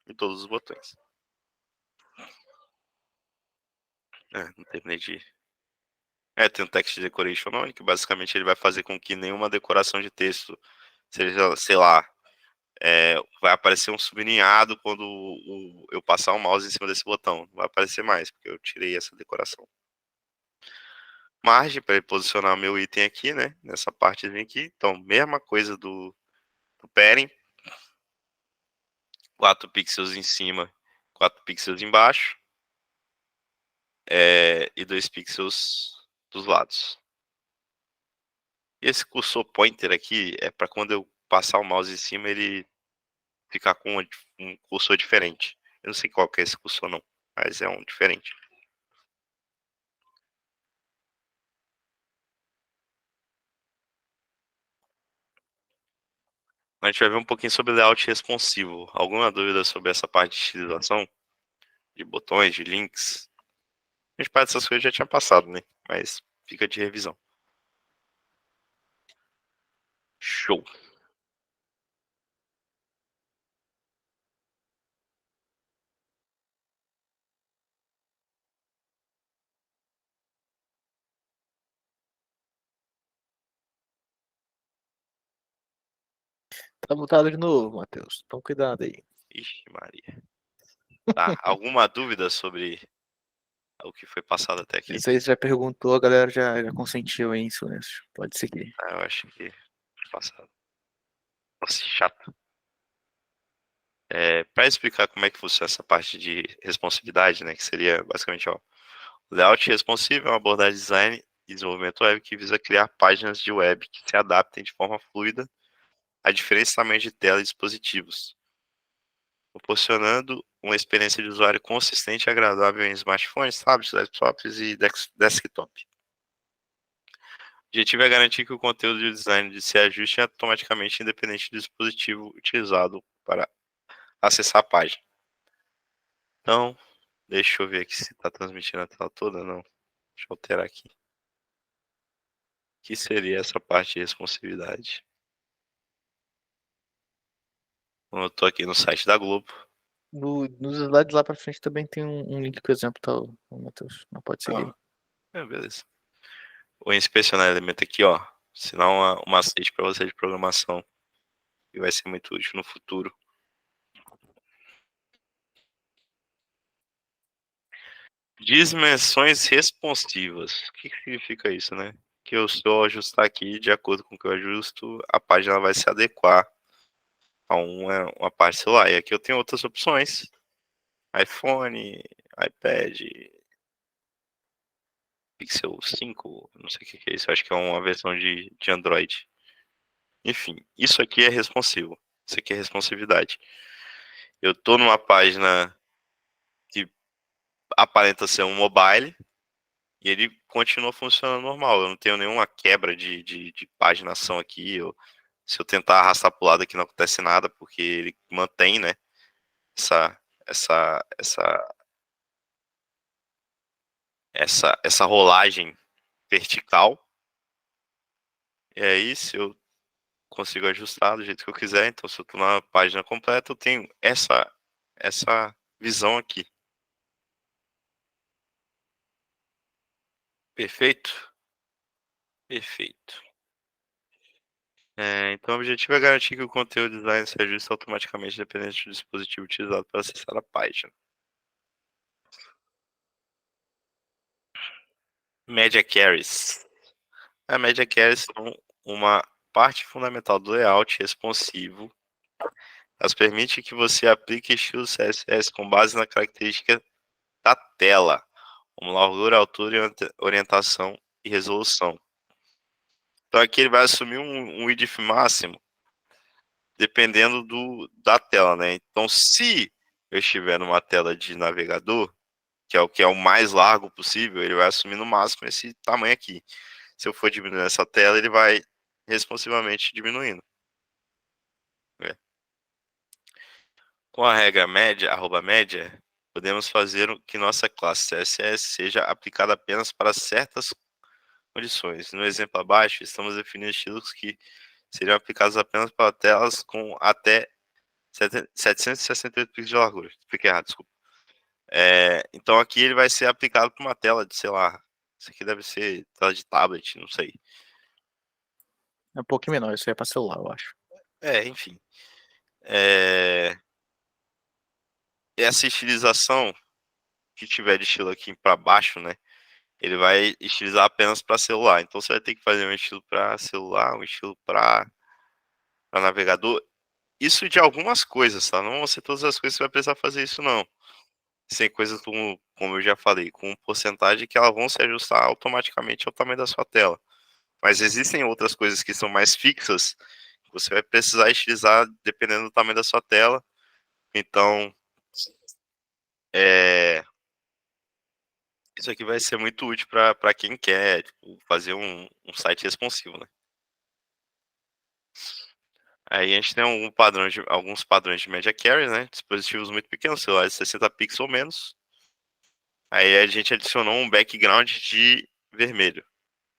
Em todos os botões. Não terminei de... tem um text decoration on, que basicamente ele vai fazer com que nenhuma decoração de texto seja, sei lá, vai aparecer um sublinhado quando eu passar o mouse em cima desse botão. Não vai aparecer mais, porque eu tirei essa decoração. Margem para ele posicionar o meu item aqui, né? Nessa partezinha aqui. Então, mesma coisa do padding. 4 pixels em cima, 4 pixels embaixo. E 2 pixels dos lados. E esse cursor pointer aqui é para quando eu passar o mouse em cima, ele ficar com um cursor diferente. Eu não sei qual que é esse cursor não, mas é um diferente. A gente vai ver um pouquinho sobre layout responsivo. Alguma dúvida sobre essa parte de estilização? De botões, de links? A gente parte dessas coisas já tinha passado, né? Mas fica de revisão. Show! Tá mutado de novo, Matheus. Então cuidado aí. Ixi, Maria. Tá, alguma dúvida sobre o que foi passado até aqui? Isso aí você já perguntou, a galera já consentiu em silêncio. Pode seguir. Eu acho que foi passado. Nossa, chato. Para explicar como é que funciona essa parte de responsividade, né, que seria basicamente, ó, layout responsivo é uma abordagem de design e desenvolvimento web que visa criar páginas de web que se adaptem de forma fluida a diferentes tamanhos de tela e dispositivos, proporcionando uma experiência de usuário consistente e agradável em smartphones, tablets, laptops e desktop. O objetivo é garantir que o conteúdo de design se ajuste automaticamente independente do dispositivo utilizado para acessar a página. Então, deixa eu ver aqui se está transmitindo a tela toda, não. Deixa eu alterar aqui. O que seria essa parte de responsividade? Eu estou aqui no site da Globo. Nos slides lá pra frente também tem um link com o exemplo, tá, Matheus? Não pode seguir. Beleza. Vou inspecionar o elemento aqui, ó. Ensinar uma macete para você de programação. Que vai ser muito útil no futuro. Dimensões responsivas. O que significa isso, né? Que eu, se eu ajustar aqui, de acordo com o que eu ajusto, a página vai se adequar a uma parte celular. E aqui eu tenho outras opções. iPhone, iPad, Pixel 5, não sei o que é isso. Acho que é uma versão de Android. Enfim, isso aqui é responsivo. Isso aqui é responsividade. Eu tô numa página que aparenta ser um mobile e ele continua funcionando normal. Eu não tenho nenhuma quebra de paginação aqui. Se eu tentar arrastar pro lado aqui não acontece nada, porque ele mantém, né, essa, essa, essa, essa rolagem vertical. E aí, se eu consigo ajustar do jeito que eu quiser, então se eu tô na página completa, eu tenho essa visão aqui. Perfeito? Perfeito. Então o objetivo é garantir que o conteúdo design se ajuste automaticamente dependente do dispositivo utilizado para acessar a página. Media Carries. A Media Carries são uma parte fundamental do layout responsivo. Elas permitem que você aplique estilos CSS com base na característica da tela, como largura, altura, orientação e resolução. Então aqui ele vai assumir um width máximo dependendo da tela, né? Então se eu estiver numa tela de navegador, que é o mais largo possível, ele vai assumir no máximo esse tamanho aqui. Se eu for diminuindo essa tela, ele vai responsivamente diminuindo. Com a regra média, @média, podemos fazer que nossa classe CSS seja aplicada apenas para certas condições. No exemplo abaixo, estamos definindo estilos que seriam aplicados apenas para telas com até 768 pixels de largura. Fiquei errado, desculpa. Então aqui ele vai ser aplicado para uma tela de, sei lá, isso aqui deve ser tela de tablet, não sei. É um pouquinho menor, isso aí é pra celular, eu acho. Enfim. Essa estilização que tiver de estilo aqui para baixo, né? Ele vai estilizar apenas para celular. Então você vai ter que fazer um estilo para celular, um estilo para navegador. Isso de algumas coisas, tá? Não vão ser todas as coisas que você vai precisar fazer isso, não. Tem coisas como eu já falei, com porcentagem que elas vão se ajustar automaticamente ao tamanho da sua tela. Mas existem outras coisas que são mais fixas, que você vai precisar estilizar dependendo do tamanho da sua tela. Então, isso aqui vai ser muito útil para quem quer, tipo, fazer um site responsivo, né? Aí a gente tem alguns padrões de media carry, né? Dispositivos muito pequenos, celulares de 60 pixels ou menos. Aí a gente adicionou um background de vermelho,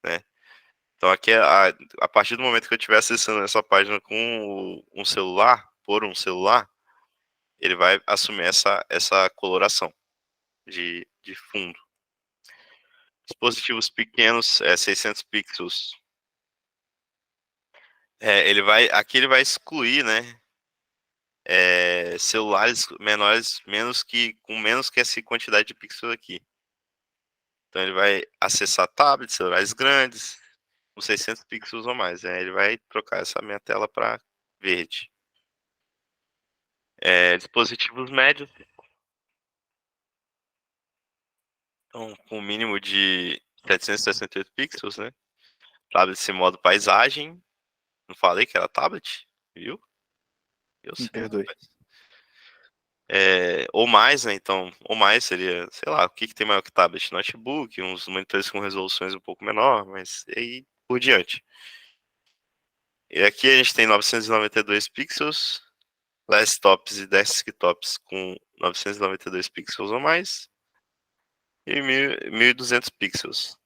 né? Então aqui, a partir do momento que eu estiver acessando essa página com um celular, por um celular, ele vai assumir essa coloração de fundo. Dispositivos pequenos, 600 pixels. Aqui ele vai excluir, né? Celulares menores, com menos que essa quantidade de pixels aqui. Então ele vai acessar tablets, celulares grandes, com 600 pixels ou mais. Ele vai trocar essa minha tela para verde. Dispositivos médios. Então, com um mínimo de 768 pixels, né? Tablet em modo paisagem. Não falei que era tablet? Viu? Eu Me sei, perdoe. rapaz. Ou mais, né? Então, ou mais seria, sei lá, o que tem maior que tablet? Notebook, uns monitores com resoluções um pouco menor, mas aí por diante. E aqui a gente tem 992 pixels, desktops e desktops com 992 pixels ou mais, e 1200 pixels.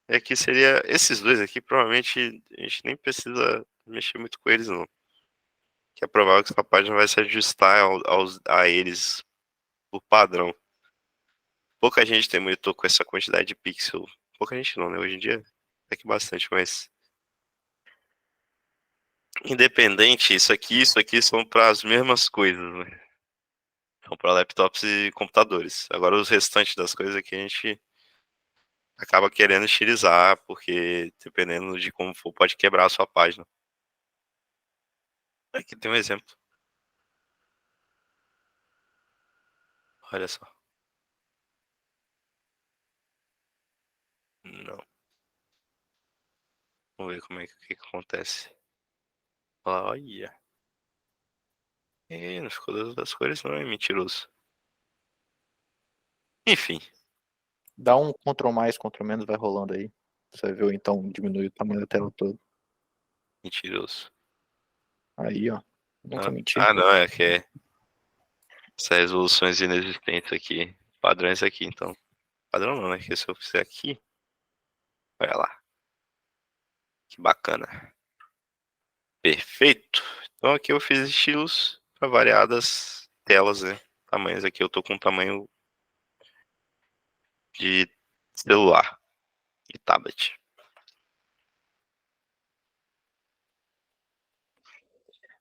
E aqui seria, esses dois aqui, provavelmente a gente nem precisa mexer muito com eles, não. Que é provável que essa página vai se ajustar a eles por padrão. Pouca gente tem monitor com essa quantidade de pixel. Pouca gente não, né? Hoje em dia é que bastante, mas independente, isso aqui são para as mesmas coisas, né? São para laptops e computadores. Agora os restantes das coisas aqui a gente acaba querendo estilizar, porque dependendo de como for, pode quebrar a sua página. Aqui tem um exemplo. Olha só. Não. Vamos ver como é que acontece. Olha. Não ficou das cores não, é mentiroso. Enfim, Dá um Ctrl mais, Ctrl menos, vai rolando aí. Você viu, então diminui o tamanho da tela todo. mentiroso. Aí, ó. Nunca Ah, menti. não, é que essas resoluções inexistentes aqui. Padrões aqui, então. Padrão não, né? Que se eu fizer aqui. Olha lá. Que bacana. Perfeito. Então aqui eu fiz estilos para variadas telas, né? Tamanhos aqui eu tô com tamanho de celular e tablet.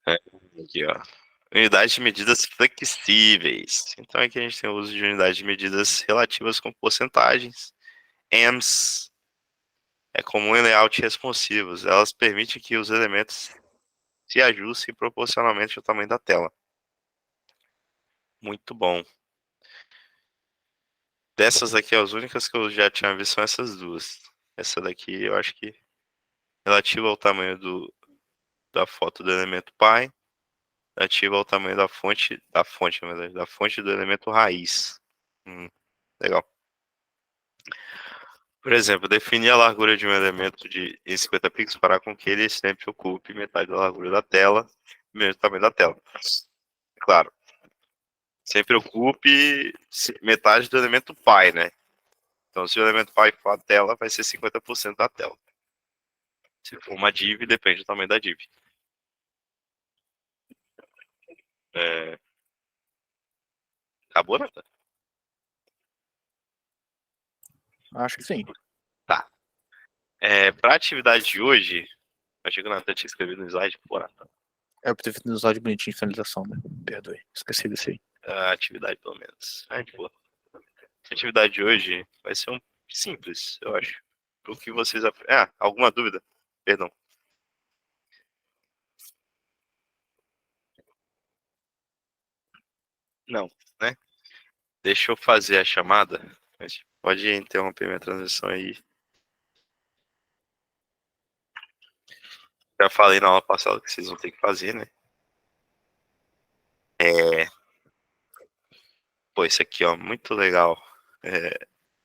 Aqui, ó. Unidades de medidas flexíveis. Então aqui a gente tem o uso de unidades de medidas relativas com porcentagens. EMS. É comum em layout responsivos. Elas permitem que os elementos se ajustem proporcionalmente ao tamanho da tela. Muito bom. Dessas aqui, as únicas que eu já tinha visto são essas duas. Essa daqui eu acho que relativa ao tamanho da foto do elemento pai, relativa ao tamanho da fonte, na verdade, da fonte do elemento raiz. Legal. Por exemplo, definir a largura de um elemento em 50 pixels para com que ele sempre ocupe metade da largura da tela, mesmo tamanho da tela. Claro, sempre ocupe metade do elemento pai, né? Então, se o elemento pai for a tela, vai ser 50% da tela. Se for uma div, depende do tamanho da div. Acabou, né? Acho que sim. Tá. Para a atividade de hoje, achei que o Nathan tinha escrevido no slide, pô, Nathan. Eu preciso no slide bonitinho de finalização, né? Perdoe. Esqueci desse aí. A atividade, pelo menos. Boa. A atividade de hoje vai ser simples, eu acho. O que vocês... alguma dúvida? Perdão. Não, né? Deixa eu fazer a chamada. Pode interromper minha transição aí. Já falei na aula passada que vocês vão ter que fazer, né? Pô, esse aqui, ó, muito legal.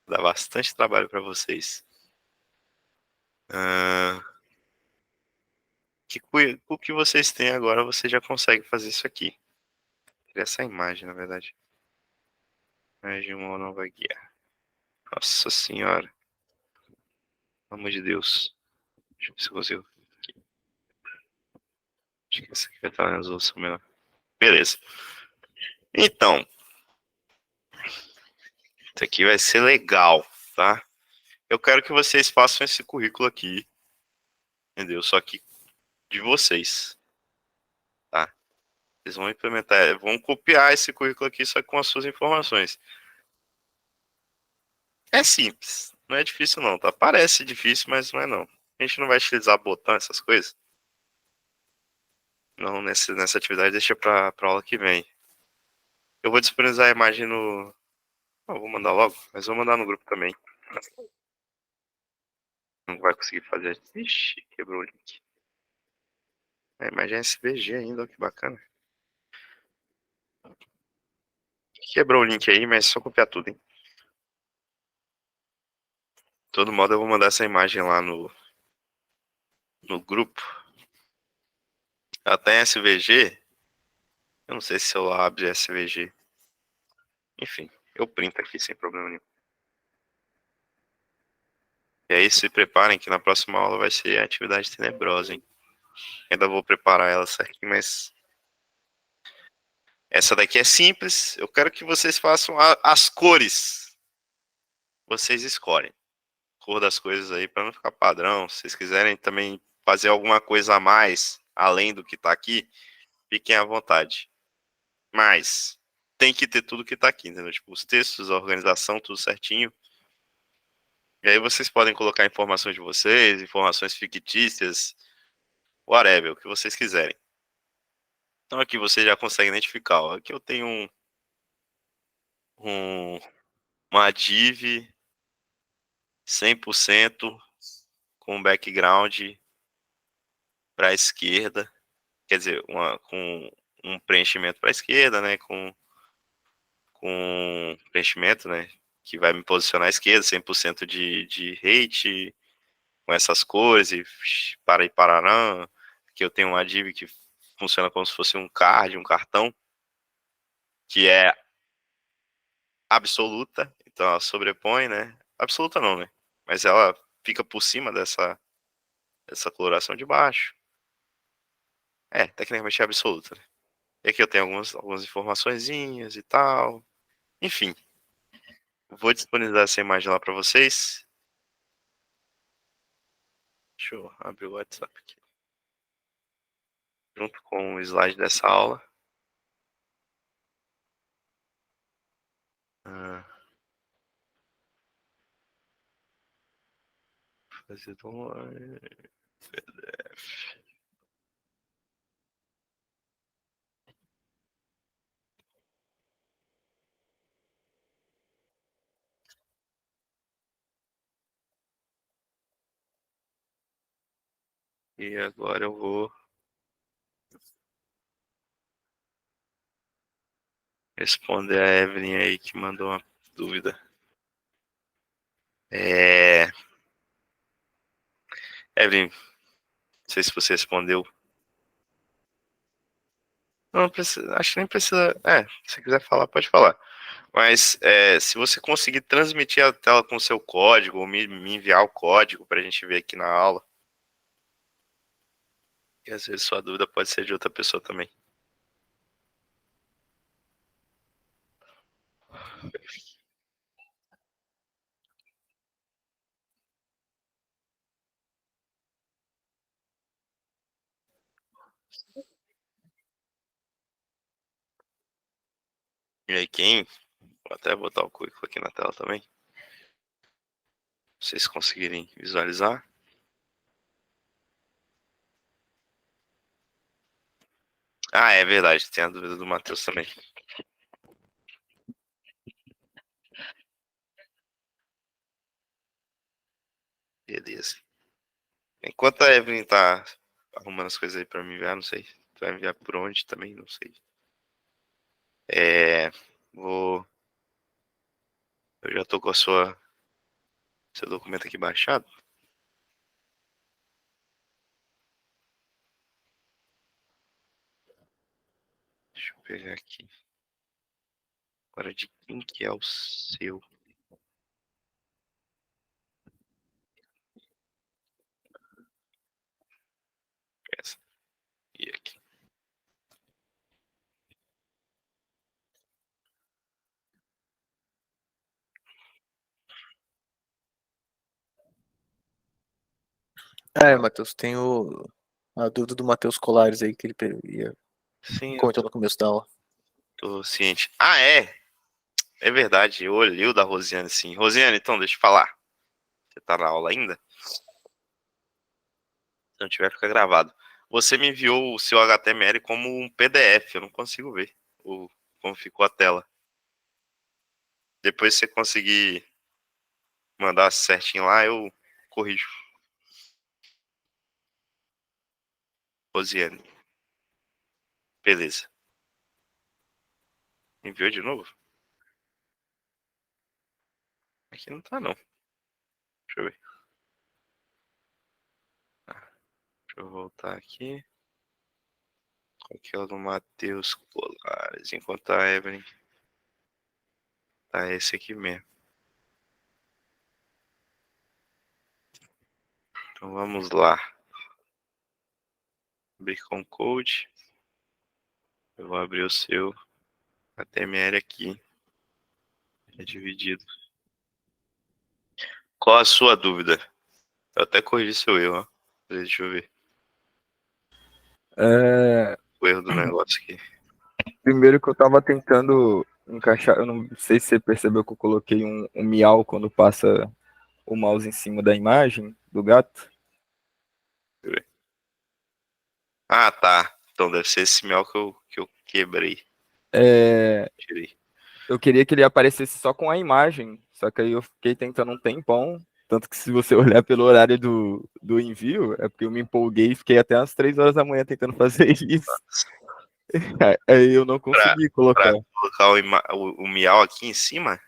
Dá bastante trabalho para vocês. O que vocês têm agora, você já consegue fazer isso aqui. Essa imagem, na verdade. Imagem uma nova guia. Nossa senhora. Pelo amor de Deus. Deixa eu ver se eu consigo. Acho que essa aqui vai estar na resolução melhor. Beleza. Então, isso aqui vai ser legal, tá? Eu quero que vocês façam esse currículo aqui. Entendeu? Só que de vocês. Tá? Vocês vão implementar, vão copiar esse currículo aqui só com as suas informações. É simples. Não é difícil não, tá? Parece difícil, mas não é não. A gente não vai utilizar botão, essas coisas. Não, nessa atividade deixa pra aula que vem. Eu vou disponibilizar a imagem no... Não, vou mandar logo, mas vou mandar no grupo também. Não vai conseguir fazer. Ixi, quebrou o link. A imagem é SVG ainda, que bacana. Quebrou o link aí, mas é só copiar tudo, hein? De todo modo, eu vou mandar essa imagem lá no grupo. Ela tá em SVG. Eu não sei se eu abro SVG. Enfim, eu printo aqui sem problema nenhum. E aí, se preparem que na próxima aula vai ser a atividade tenebrosa, hein? Ainda vou preparar ela certinho, mas essa daqui é simples. Eu quero que vocês façam as cores. Vocês escolhem a cor das coisas aí para não ficar padrão. Se vocês quiserem também fazer alguma coisa a mais, além do que tá aqui, fiquem à vontade. Mas tem que ter tudo que tá aqui, entendeu? Tipo, os textos, a organização, tudo certinho. E aí vocês podem colocar informações de vocês, informações fictícias, whatever, o que vocês quiserem. Então aqui você já consegue identificar, ó. Aqui eu tenho um, uma div 100% com background para a esquerda, quer dizer, com um preenchimento para a esquerda, né, com preenchimento, né, que vai me posicionar à esquerda, 100% de hate, com essas cores, e para e pararã, que eu tenho uma div que funciona como se fosse um card, um cartão, que é absoluta, então ela sobrepõe, né, absoluta não, né, mas ela fica por cima dessa coloração de baixo. Tecnicamente é absoluta, né? E aqui eu tenho algumas informaçõezinhas e tal. Enfim, vou disponibilizar essa imagem lá para vocês. Deixa eu abrir o WhatsApp aqui. Junto com o slide dessa aula. Fazer download. PDF. E agora eu vou responder a Evelyn aí que mandou uma dúvida. Evelyn, não sei se você respondeu. Não precisa, acho que nem precisa. Se quiser falar, pode falar. Mas se você conseguir transmitir a tela com o seu código, ou me enviar o código para a gente ver aqui na aula. E às vezes sua dúvida pode ser de outra pessoa também. E aí, vou até botar o currículo aqui na tela também. Se vocês conseguirem visualizar. Ah, é verdade, tem a dúvida do Matheus também. Beleza. Enquanto a Evelyn tá arrumando as coisas aí pra me enviar, não sei. Tu vai enviar por onde também, não sei. Vou. Eu já tô com seu documento aqui baixado. Deixa eu pegar aqui. Agora de quem que é o seu? Essa. E aqui. Matheus, tem a dúvida do Matheus Colares aí que ele Sim, eu comentou no começo da aula. tô ciente. Ah, é? É verdade, eu olhei o da Rosiane, sim. Rosiane, então, deixa eu falar. Você tá na aula ainda? Se não tiver, fica gravado. Você me enviou o seu HTML como um PDF, eu não consigo ver. como ficou a tela. Depois, se você conseguir mandar certinho lá, eu corrijo. Rosiane. Beleza. Enviou de novo? Aqui não tá, não. Deixa eu ver. Deixa eu voltar aqui. Qual que é o do Matheus Colares? Enquanto a Evelyn. Tá esse aqui mesmo. Então vamos lá. Abrir com code. Eu vou abrir o seu HTML aqui. É dividido. Qual a sua dúvida? Eu até corrigi seu erro, ó. Deixa eu ver. O erro do negócio aqui. Primeiro que eu tava tentando encaixar, eu não sei se você percebeu que eu coloquei um miau quando passa o mouse em cima da imagem do gato. Deixa eu ver. Ah, tá. Então deve ser esse miau que eu quebrei. Tirei. Eu queria que ele aparecesse só com a imagem, só que aí eu fiquei tentando um tempão. Tanto que se você olhar pelo horário do envio, é porque eu me empolguei e fiquei até às 3 horas da manhã tentando fazer isso. Aí eu não consegui colocar. Pra colocar o miau aqui em cima?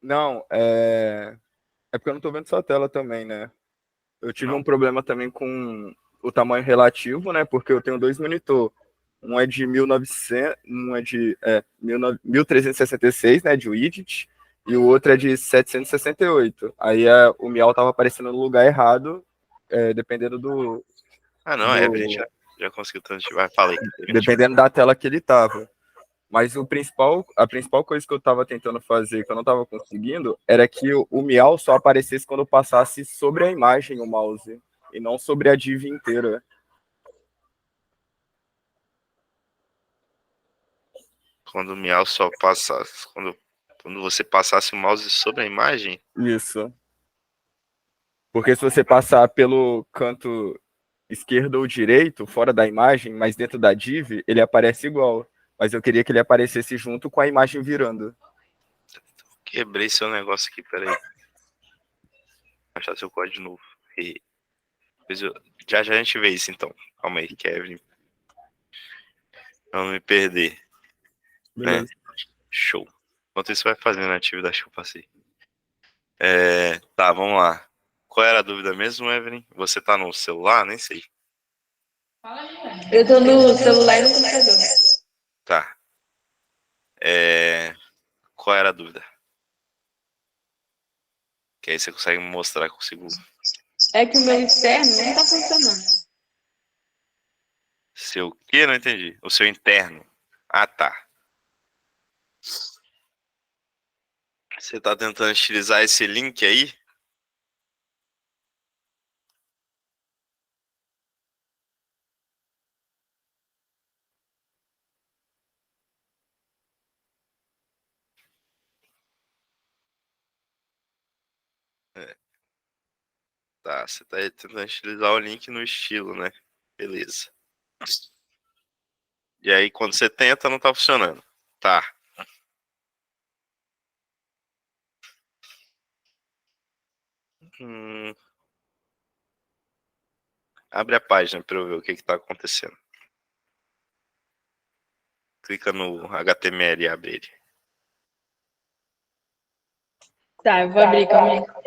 Não, é porque eu não tô vendo sua tela também, né? Eu tive Não. um problema também com o tamanho relativo, né? Porque eu tenho dois monitor. Um é de 1900, um é de 1366, né? De widget, e o outro é de 768. Aí o miau tava aparecendo no lugar errado, dependendo Ah, não, a Evelyn do já conseguiu transativar. Falei. dependendo da tela que ele tava. Mas a principal coisa que eu estava tentando fazer, que eu não estava conseguindo, era que o miau só aparecesse quando eu passasse sobre a imagem o mouse, e não sobre a div inteira. Quando o miau só passasse. Quando você passasse o mouse sobre a imagem. Isso. Porque se você passar pelo canto esquerdo ou direito, fora da imagem, mas dentro da div, ele aparece igual. Mas eu queria que ele aparecesse junto com a imagem virando. Quebrei seu negócio aqui, peraí. Vou achar seu código de novo. E já a gente vê isso então. Calma aí, Kevin. Não me perder. Né? Beleza. Show. Enquanto isso vai fazendo a atividade que eu passei. Tá, vamos lá. Qual era a dúvida mesmo, Evelyn? Você tá no celular? Nem sei. Eu tô no celular e no computador. Tá. Qual era a dúvida? Que aí você consegue me mostrar que eu consigo. É que o meu externo não tá funcionando. Seu quê? Não entendi. O seu interno. Ah, tá. Você tá tentando utilizar esse link aí? Tá, você tá tentando utilizar o link no estilo, né? Beleza. E aí, quando você tenta, não tá funcionando. Tá. Abre a página para eu ver o que tá acontecendo. Clica no HTML e abre ele. Tá, eu vou abrir, calma aí.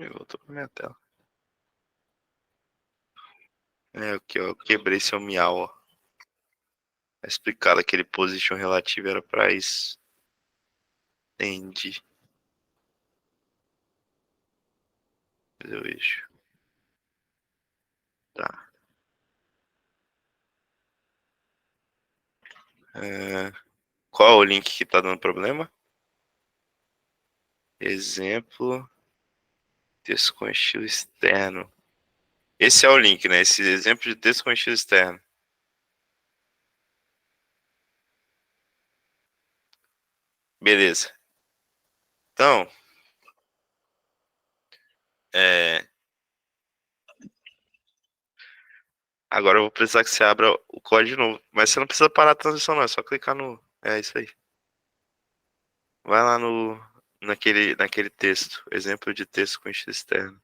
Eu voltou pra minha tela. Eu quebrei seu miau, ó. Tá explicado, aquele position relativo era pra isso. Entendi. Eu vejo. Tá. Qual é o link que tá dando problema? Exemplo. Texto com estilo externo. Esse é o link, né? Esse exemplo de texto com estilo externo. Beleza. Então, agora eu vou precisar que você abra o código de novo. Mas você não precisa parar a transição, não. É só clicar no. É isso aí. Vai lá naquele texto. Exemplo de texto com estilo externo.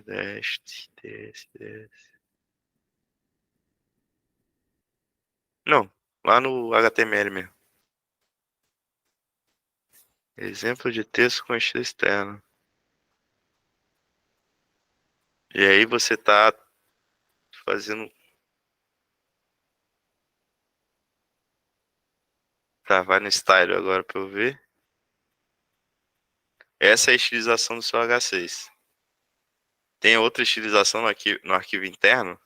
Desce. Não, lá no HTML mesmo. Exemplo de texto com estilo externo. E aí você tá fazendo. Tá, vai no style agora pra eu ver. Essa é a estilização do seu H6. Tem outra estilização no arquivo interno?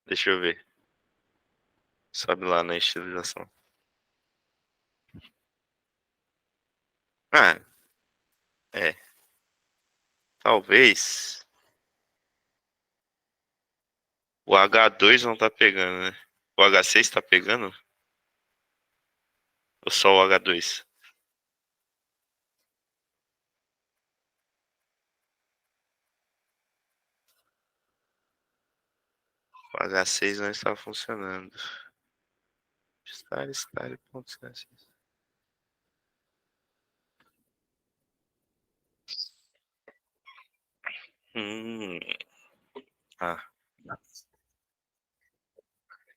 Deixa eu ver. Sobe lá na estilização. Ah, é. Talvez o H2 não tá pegando, né? O H6 tá pegando? Ou só o H2? O H6 não está funcionando. Style.css. Hum. Ah.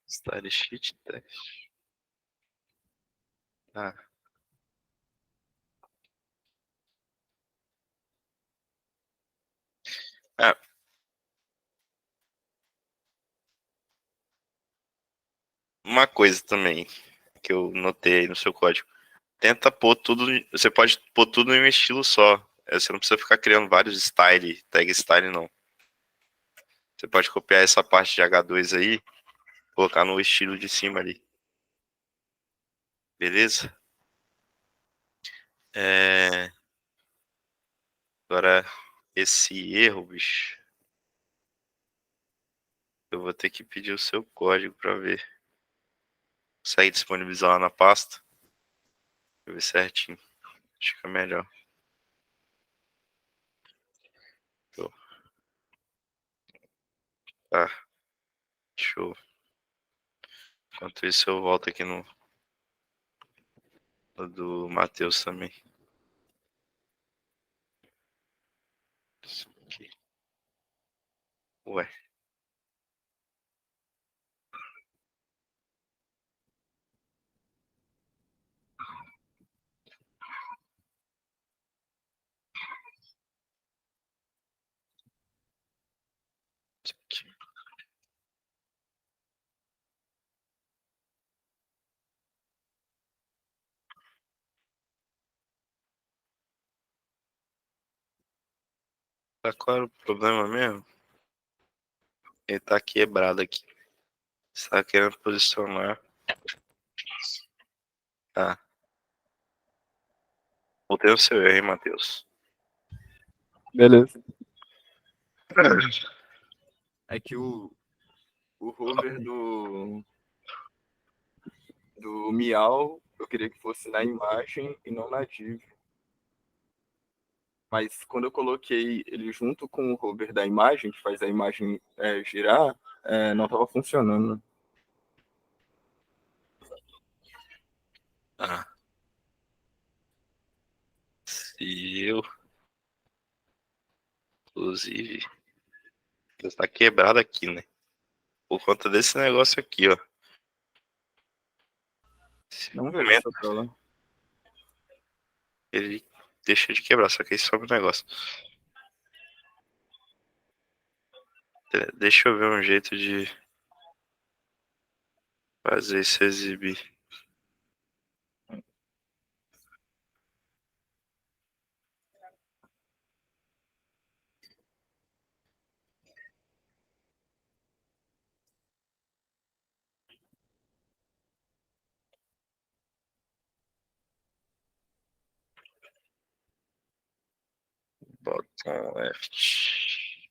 Style sheet test. Ah. Ah, uma coisa também que eu notei aí no seu código. Tenta pôr tudo. Você pode pôr tudo em um estilo só. Você não precisa ficar criando vários style, tag style, não. Você pode copiar essa parte de H2 aí, colocar no estilo de cima ali. Beleza? Agora, esse erro, bicho, eu vou ter que pedir o seu código para ver. Consegue disponibilizar lá na pasta? Deixa eu ver certinho. Acho que é melhor. Show. Tá, show. Enquanto isso, eu volto aqui no do Matheus também. Isso aqui. Ué. Isso aqui. Tá claro o problema mesmo? Ele tá quebrado aqui. Você tá querendo posicionar. Tá. Botei o seu erro, hein, Matheus? Beleza. É que o hover do Miau, eu queria que fosse na imagem e não na div. Mas quando eu coloquei ele junto com o hover da imagem, que faz a imagem girar, não estava funcionando. Ah. Se eu, inclusive, ele tá quebrado aqui, né? Por conta desse negócio aqui, ó. Esse Não vejo momento essa tela. ele deixa de quebrar, só que aí sobe o negócio. Deixa eu ver um jeito de fazer isso exibir. Bottom left.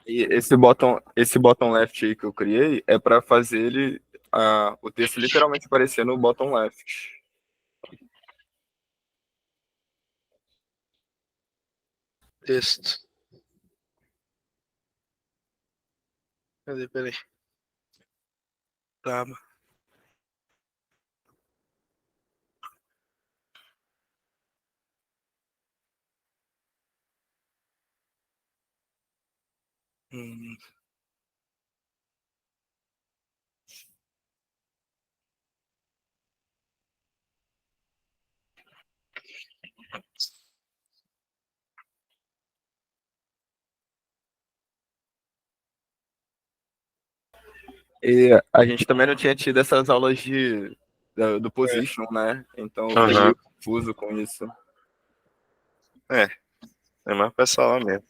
E esse bottom left aí que eu criei é para fazer ele, o texto literalmente aparecer no bottom left. Texto. Cadê? Peraí. Tá. Hum. E a gente também não tinha tido essas aulas do position, né? Então eu fui Aham. meio confuso com isso. É mais pra essa lá mesmo.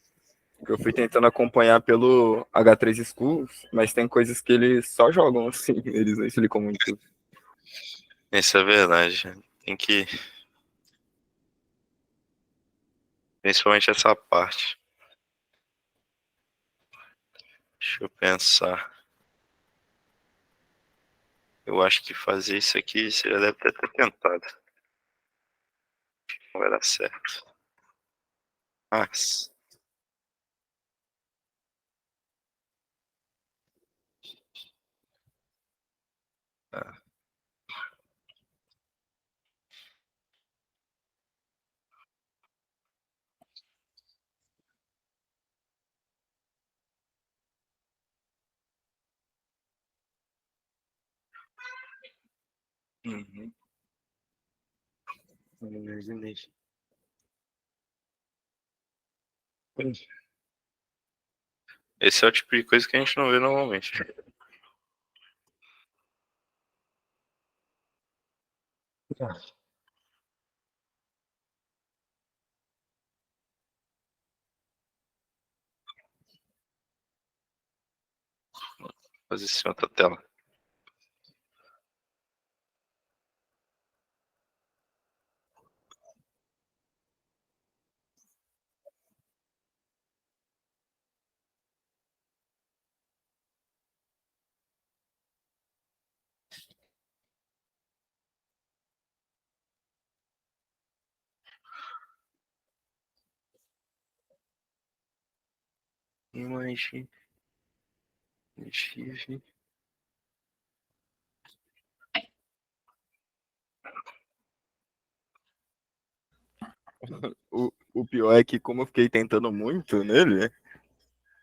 Eu fui tentando acompanhar pelo H3 Schools, mas tem coisas que eles só jogam assim, eles não explicam muito. Isso é verdade. Tem que. Principalmente essa parte. Deixa eu pensar. Eu acho que fazer isso aqui você já deve ter tentado. Não vai dar certo. Mas. Tá. Uhum. Imaginei. Esse é o tipo de coisa que a gente não vê normalmente. Fazer isso em outra tela. Imagine. O pior é que como eu fiquei tentando muito nele,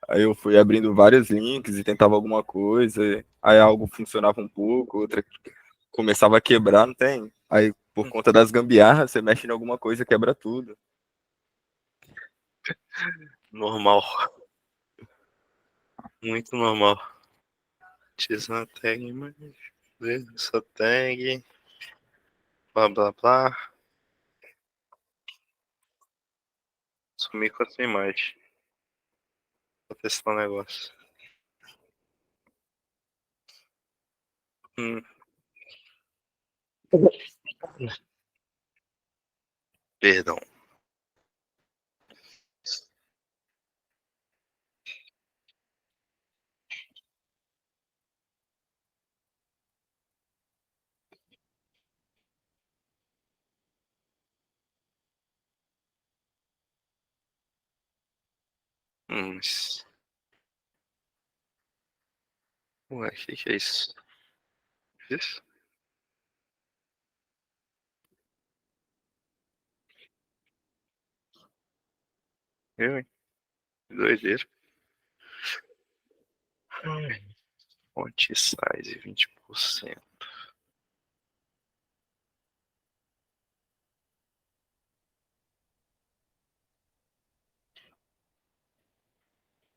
aí eu fui abrindo vários links e tentava alguma coisa, aí algo funcionava um pouco, outra começava a quebrar, não tem? Aí por conta das gambiarras, você mexe em alguma coisa, quebra tudo. Normal. Muito normal. Utiliza tag image. Essa tag. Blá blá blá. Sumir com essa imagem. Vou testar um negócio. Hum. Perdão. Hum. Ué, o que é isso? Isso? Eu, hein? Que doideira. Font size 20%.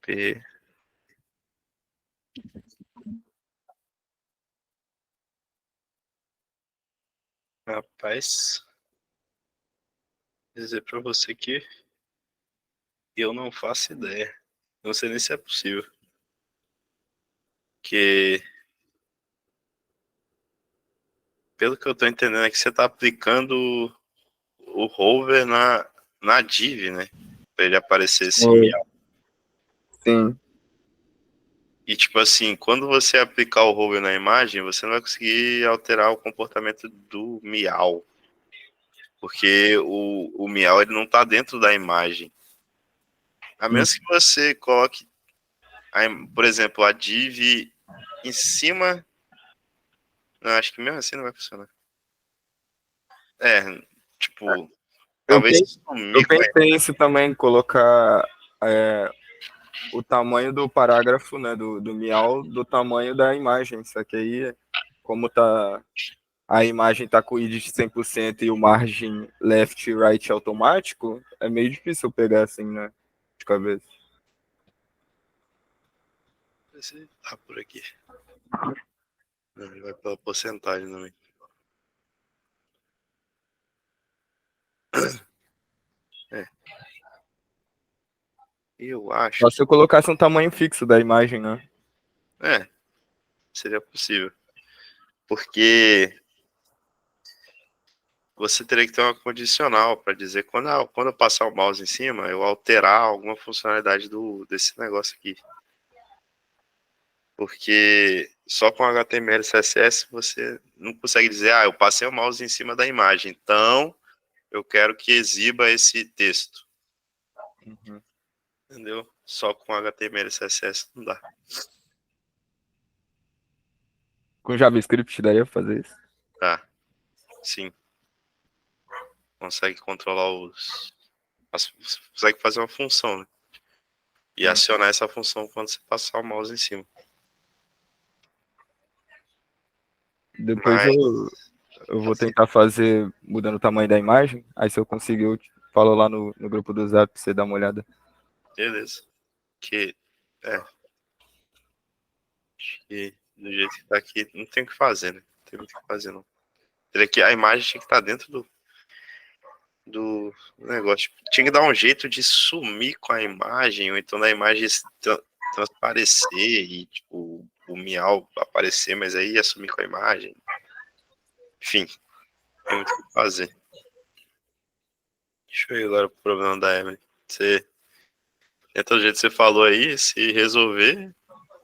P. Rapaz, dizer pra você que eu não faço ideia. Não sei nem se é possível. Que, pelo que eu tô entendendo, é que você tá aplicando o hover na div, né? Pra ele aparecer esse miau. Sim. E tipo assim, quando você aplicar o hover na imagem, você não vai conseguir alterar o comportamento do miau. Porque o miau ele não tá dentro da imagem. A menos que você coloque, por exemplo, a div em cima. Não, acho que mesmo assim não vai funcionar. Tipo, Eu, talvez pen- eu sumir com a. pensei isso também, colocar o tamanho do parágrafo, né, do miau, do tamanho da imagem. Só que aí, como a imagem tá com o id 100% e o margin left e right automático, é meio difícil eu pegar assim, né, de cabeça. Você tá por aqui. Não, ele vai pela porcentagem também. É. Eu acho. Só se eu colocasse um tamanho fixo da imagem, né? Seria possível. Porque você teria que ter uma condicional para dizer quando eu passar o mouse em cima, eu alterar alguma funcionalidade desse negócio aqui. Porque só com HTML e CSS você não consegue dizer, eu passei o mouse em cima da imagem, então eu quero que exiba esse texto. Entendeu? Só com HTML e CSS não dá. Com JavaScript daria pra fazer isso. Tá, sim. Consegue controlar consegue fazer uma função, né? E acionar essa função quando você passar o mouse em cima. Depois Mas, eu vou tentar fazer mudando o tamanho da imagem. Aí se eu conseguir, eu te falo lá no grupo do Zap pra você dar uma olhada. beleza. Que, acho que do jeito que tá aqui, não tem o que fazer, né? Não tem muito o que fazer, não. Teria que, a imagem tinha que estar dentro do negócio. Tinha que dar um jeito de sumir com a imagem, ou então da imagem transparecer e, tipo, o miau aparecer, mas aí ia sumir com a imagem. Enfim, tem muito o que fazer. Deixa eu ver agora o problema da Emily. Tenta do jeito que você falou aí, se resolver,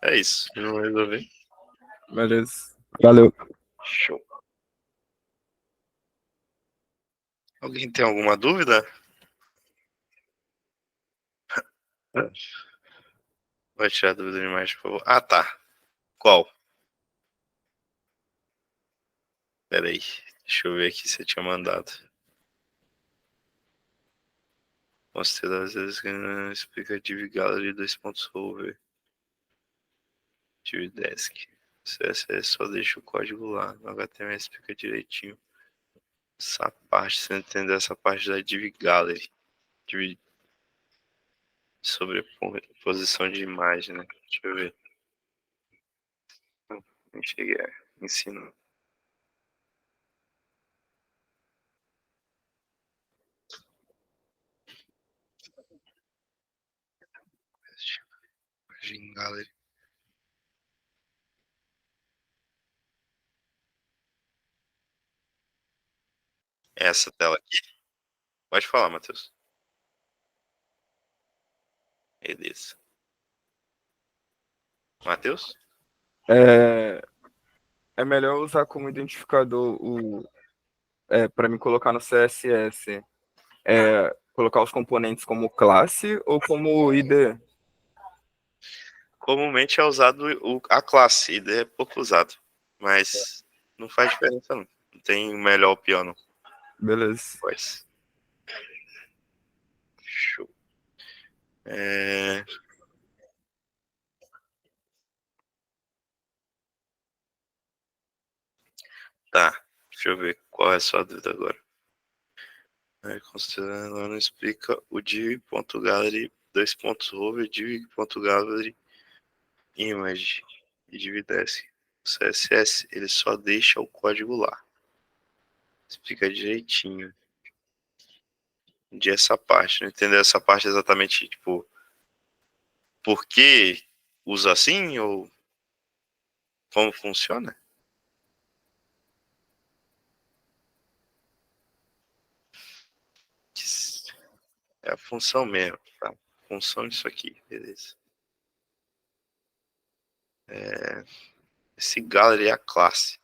é isso. Se não resolver, Beleza. Valeu. show. Alguém tem alguma dúvida? Vai tirar a dúvida de mais, por favor. Ah, tá. Qual? Pera aí. Deixa eu ver aqui se eu tinha mandado. Considera às vezes que não explica div gallery 2.over. Div desk. CSS só deixa o código lá. No HTML explica direitinho. Essa parte, você entender essa parte da div gallery. Div sobreposição de imagem, né? Deixa eu ver. Não cheguei a ensinar. Imagem gallery. Essa tela aqui. Pode falar, Matheus. Beleza. Matheus? É melhor usar como identificador para me colocar no CSS. Colocar os componentes como classe ou como ID? Comumente é usado a classe, ID é pouco usado. Mas não faz diferença, não. Não tem melhor ou pior, não. Beleza. Pois. Show. É... Tá. Deixa eu ver qual é a sua dúvida agora. Considerando, não explica o div.gallery, dois pontos over, div.gallery, image e div desk. O CSS, ele só deixa o código lá. Explica direitinho. De essa parte, não entender essa parte exatamente, tipo, por que usa assim ou como funciona? É a função mesmo, tá? Função disso aqui, beleza. Esse gallery é a classe.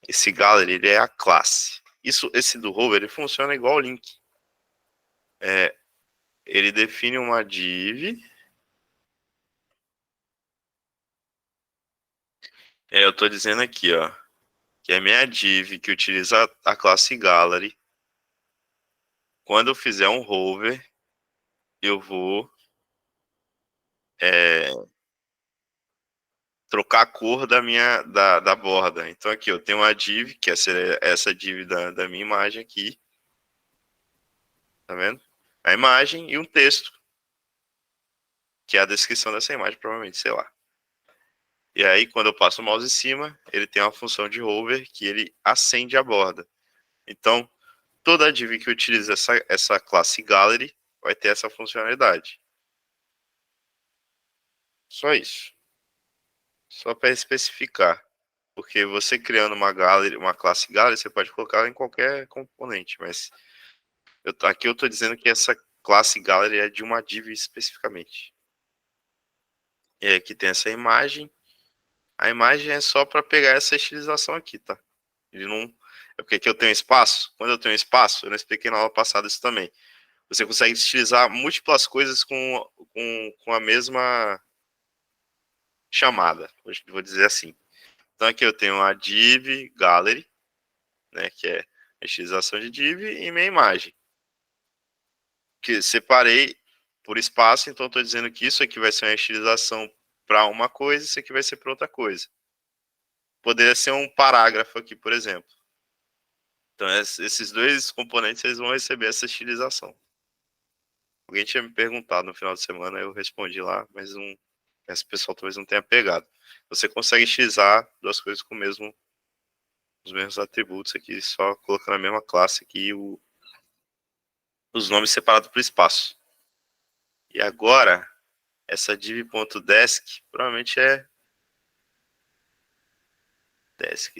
Esse gallery ele é a classe. Esse do rover ele funciona igual o link. Ele define uma div. Eu estou dizendo aqui, ó, que a minha div que utiliza a classe gallery. Quando eu fizer um rover, eu vou trocar a cor da borda. Então aqui eu tenho uma div, que é essa div da minha imagem aqui. Tá vendo? A imagem e um texto, que é a descrição dessa imagem, provavelmente, sei lá. E aí, quando eu passo o mouse em cima, ele tem uma função de hover que ele acende a borda. Então, toda div que utiliza essa classe gallery vai ter essa funcionalidade. Só isso. Só para especificar. Porque você criando uma classe gallery, você pode colocar em qualquer componente. Mas aqui eu estou dizendo que essa classe gallery é de uma div especificamente. E aí aqui tem essa imagem. A imagem é só para pegar essa estilização aqui, tá? Ele não... É porque aqui eu tenho espaço. Quando eu tenho espaço, eu não expliquei na aula passada isso também. Você consegue estilizar múltiplas coisas com a mesma chamada. Vou dizer assim. Então aqui eu tenho a div gallery, né, que é a estilização de div, e minha imagem. Que separei por espaço, então estou dizendo que isso aqui vai ser uma estilização para uma coisa, isso aqui vai ser para outra coisa. Poderia ser um parágrafo aqui, por exemplo. Então, esses dois componentes eles vão receber essa estilização. Alguém tinha me perguntado no final de semana, eu respondi lá, mas esse pessoal talvez não tenha pegado. Você consegue estilizar duas coisas com os mesmos atributos aqui, só colocando a mesma classe aqui, os nomes separados por espaço. E agora, essa div.desk provavelmente é desk.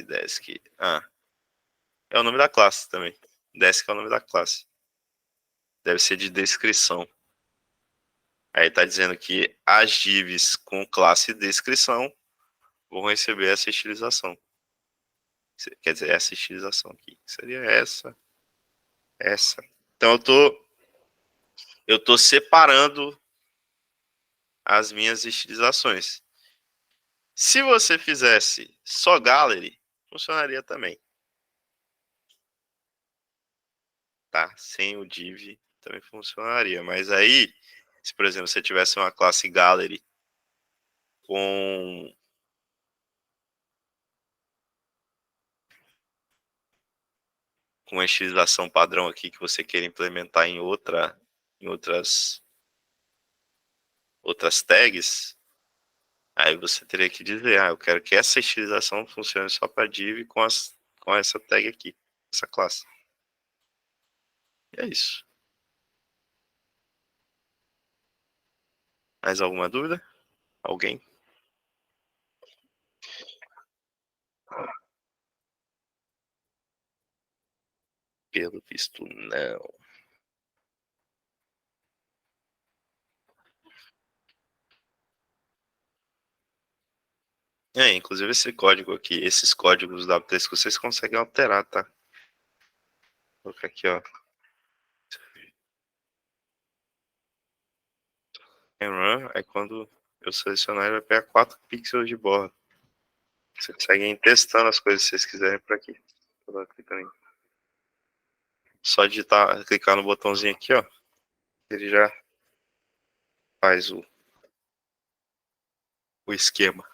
É o nome da classe também. Desk é o nome da classe. Deve ser de descrição. Aí está dizendo que as divs com classe descrição vão receber essa estilização. Quer dizer, essa estilização aqui. Seria essa. Então eu tô separando as minhas estilizações. Se você fizesse só gallery, funcionaria também. Tá? Sem o div também funcionaria. Mas aí, se por exemplo você tivesse uma classe gallery com uma estilização padrão aqui que você queira implementar em outras tags, aí você teria que dizer, eu quero que essa estilização funcione só para div com essa tag aqui, essa classe. E é isso. Mais alguma dúvida? Alguém? Pelo visto, não. Inclusive esse código aqui, esses códigos da texto vocês conseguem alterar, tá? Vou colocar aqui, ó. Run, aí quando eu selecionar, ele vai pegar 4 pixels de borda. Vocês conseguem ir testando as coisas se vocês quiserem por aqui. Vou clicando em... Só digitar, clicar no botãozinho aqui, ó. Ele já faz o esquema.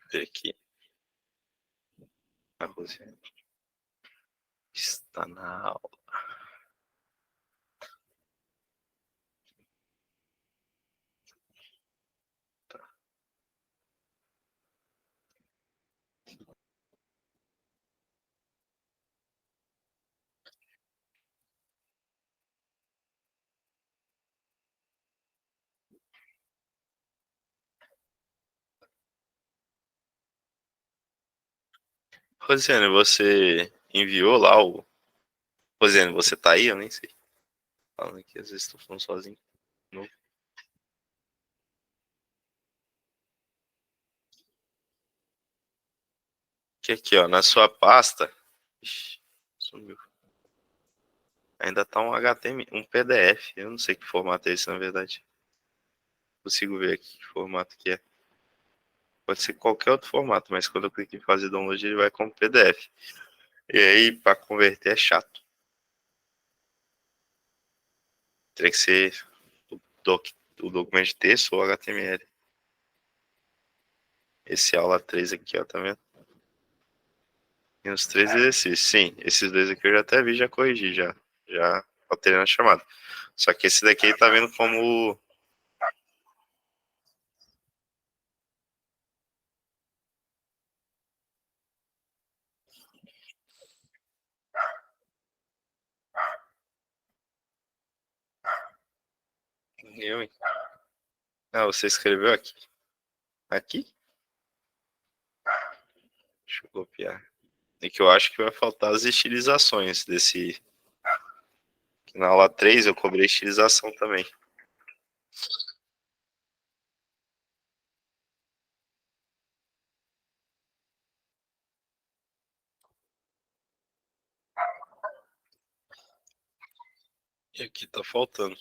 Ver aqui. A Rosiane está na aula. Tá. Rosiane, você enviou lá o. Rosiane, você tá aí? Eu nem sei. Falando aqui, às vezes estou falando sozinho. Não. Que aqui, ó, na sua pasta. Ixi, sumiu. Ainda tá um HTML, um PDF. Eu não sei que formato é esse, na verdade. Consigo ver aqui que formato que é. Pode ser qualquer outro formato, mas quando eu clico em fazer download, ele vai como PDF. E aí, para converter é chato. Teria que ser o, o documento de texto ou HTML. Esse aula 3 aqui, ó, tá vendo? Tem os 3 exercícios. Sim, esses dois aqui eu já até vi, já corrigi, já alterei na chamada. Só que esse daqui tá vendo como. Eu, hein? Ah, você escreveu aqui. Aqui? Deixa eu copiar. E que eu acho que vai faltar as estilizações desse. Que na aula 3 eu cobrei estilização também. E aqui tá faltando.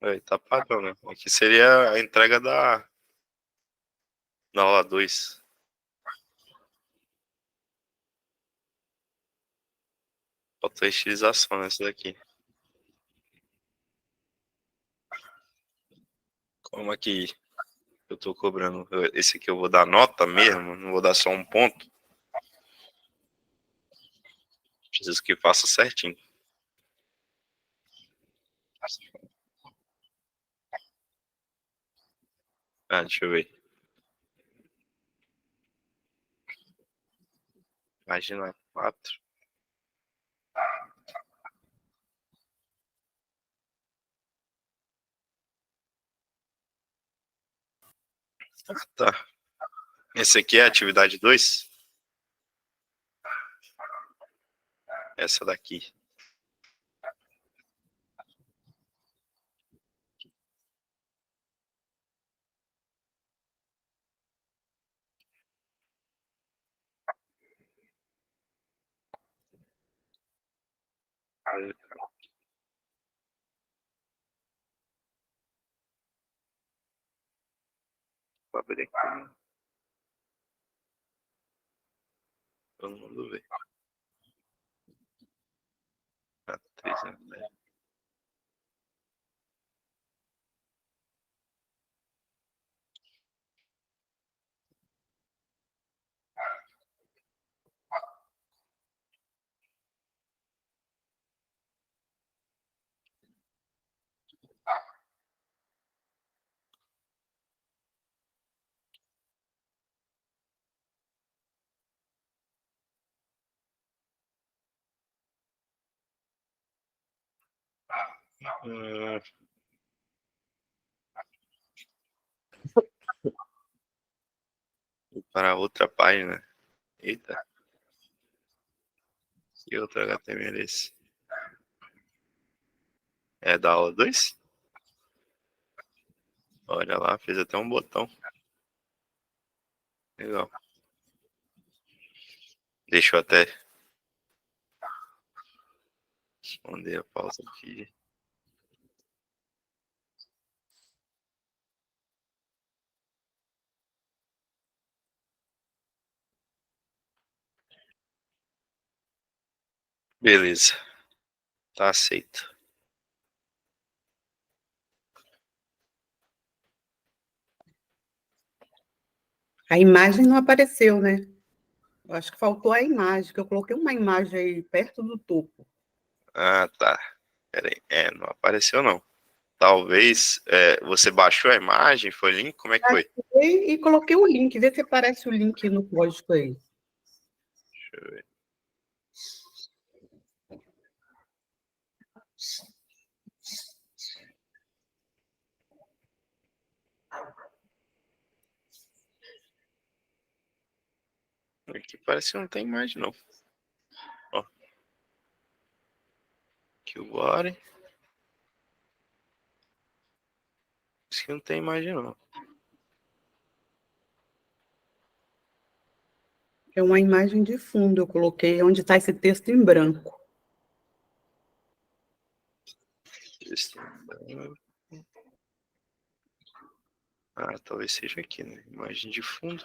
Aí, tá padrão, né? Aqui seria a entrega da aula 2. Faltou a estilização nessa daqui. Como é que eu tô cobrando? Esse aqui eu vou dar nota mesmo, não vou dar só um ponto. Preciso que faça certinho. Ah, deixa eu ver. Imagina 4. Tá. Esse aqui é a atividade 2. Essa daqui. Vou abrir aqui. Todo mundo vê. Ah, 3, né? Vou para outra página. Eita. Que outro HTML é esse? É da aula 2? Olha lá, fez até um botão. Legal. Deixa eu até esconder a pausa aqui. Beleza. Tá aceito. A imagem não apareceu, né? Eu acho que faltou a imagem, que eu coloquei uma imagem aí perto do topo. Ah, tá. Pera aí. Não apareceu não. Talvez você baixou a imagem, foi link? Como é que foi? E coloquei o link, vê se aparece o link no código aí. Deixa eu ver. Aqui parece que não tem imagem não. Ó. Aqui o body. Isso que não tem imagem não. É uma imagem de fundo, eu coloquei onde está esse texto em branco. Talvez seja aqui, né? Imagem de fundo.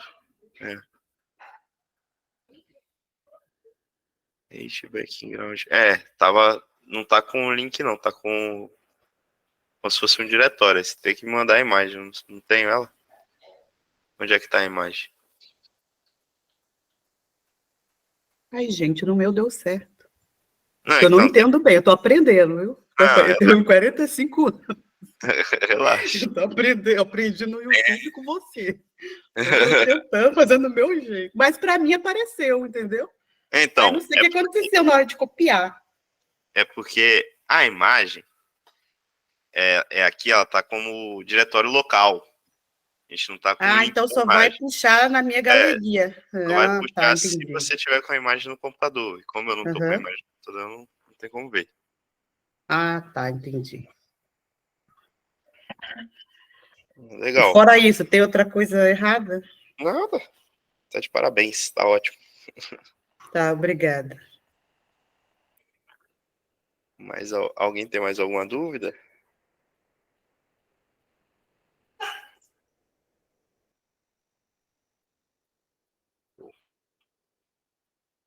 Background. Não tá com o link não, tá como se fosse um diretório. Você tem que mandar a imagem, não tenho ela. Onde é que tá a imagem? Ai, gente, no meu deu certo. Não, Eu não então, entendo bem, eu tô aprendendo, viu? Eu tenho 45 anos, relaxa. eu tô aprendendo, eu aprendi no YouTube com você. Eu tô tentando, fazendo do meu jeito. Mas para mim apareceu, entendeu? Aí Então, não sei o que aconteceu na hora de copiar. é porque a imagem aqui, ela tá como diretório local. A gente não tá com o link Então da só vai imagem. puxar na minha galeria. Só vai Tá, puxar se entendi. você tiver com a imagem no computador. E como eu não tô com a Uhum. imagem no computador, não tem como ver. Tá, entendi. E Legal. fora isso, tem outra coisa errada? Nada. Tá de parabéns, tá ótimo. Tá, obrigada. Mas alguém tem mais alguma dúvida?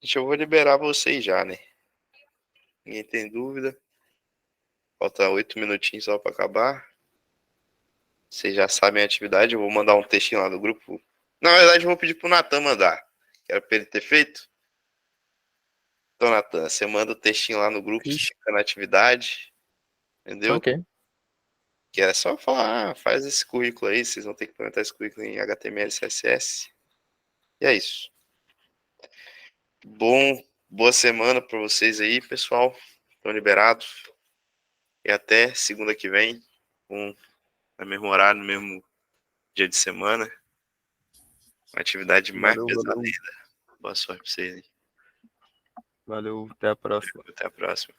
Gente, eu vou liberar vocês já, né? Ninguém tem dúvida. Falta 8 minutinhos só para acabar. Vocês já sabem a atividade. Eu vou mandar um textinho lá no grupo. Na verdade, eu vou pedir pro Natan mandar. Que era pra ele ter feito. Então, Natan, você manda o textinho lá no grupo, Ixi. fica na atividade. Entendeu? Ok. Que é só falar, faz esse currículo aí. Vocês vão ter que implementar esse currículo em HTML e CSS. E é isso. Boa semana para vocês aí, pessoal. Estão liberados. E até segunda que vem, no mesmo horário, no mesmo dia de semana. Uma atividade mais Valeu, pesada valeu. ainda. Boa sorte para vocês aí. Valeu, até a próxima. Até a próxima.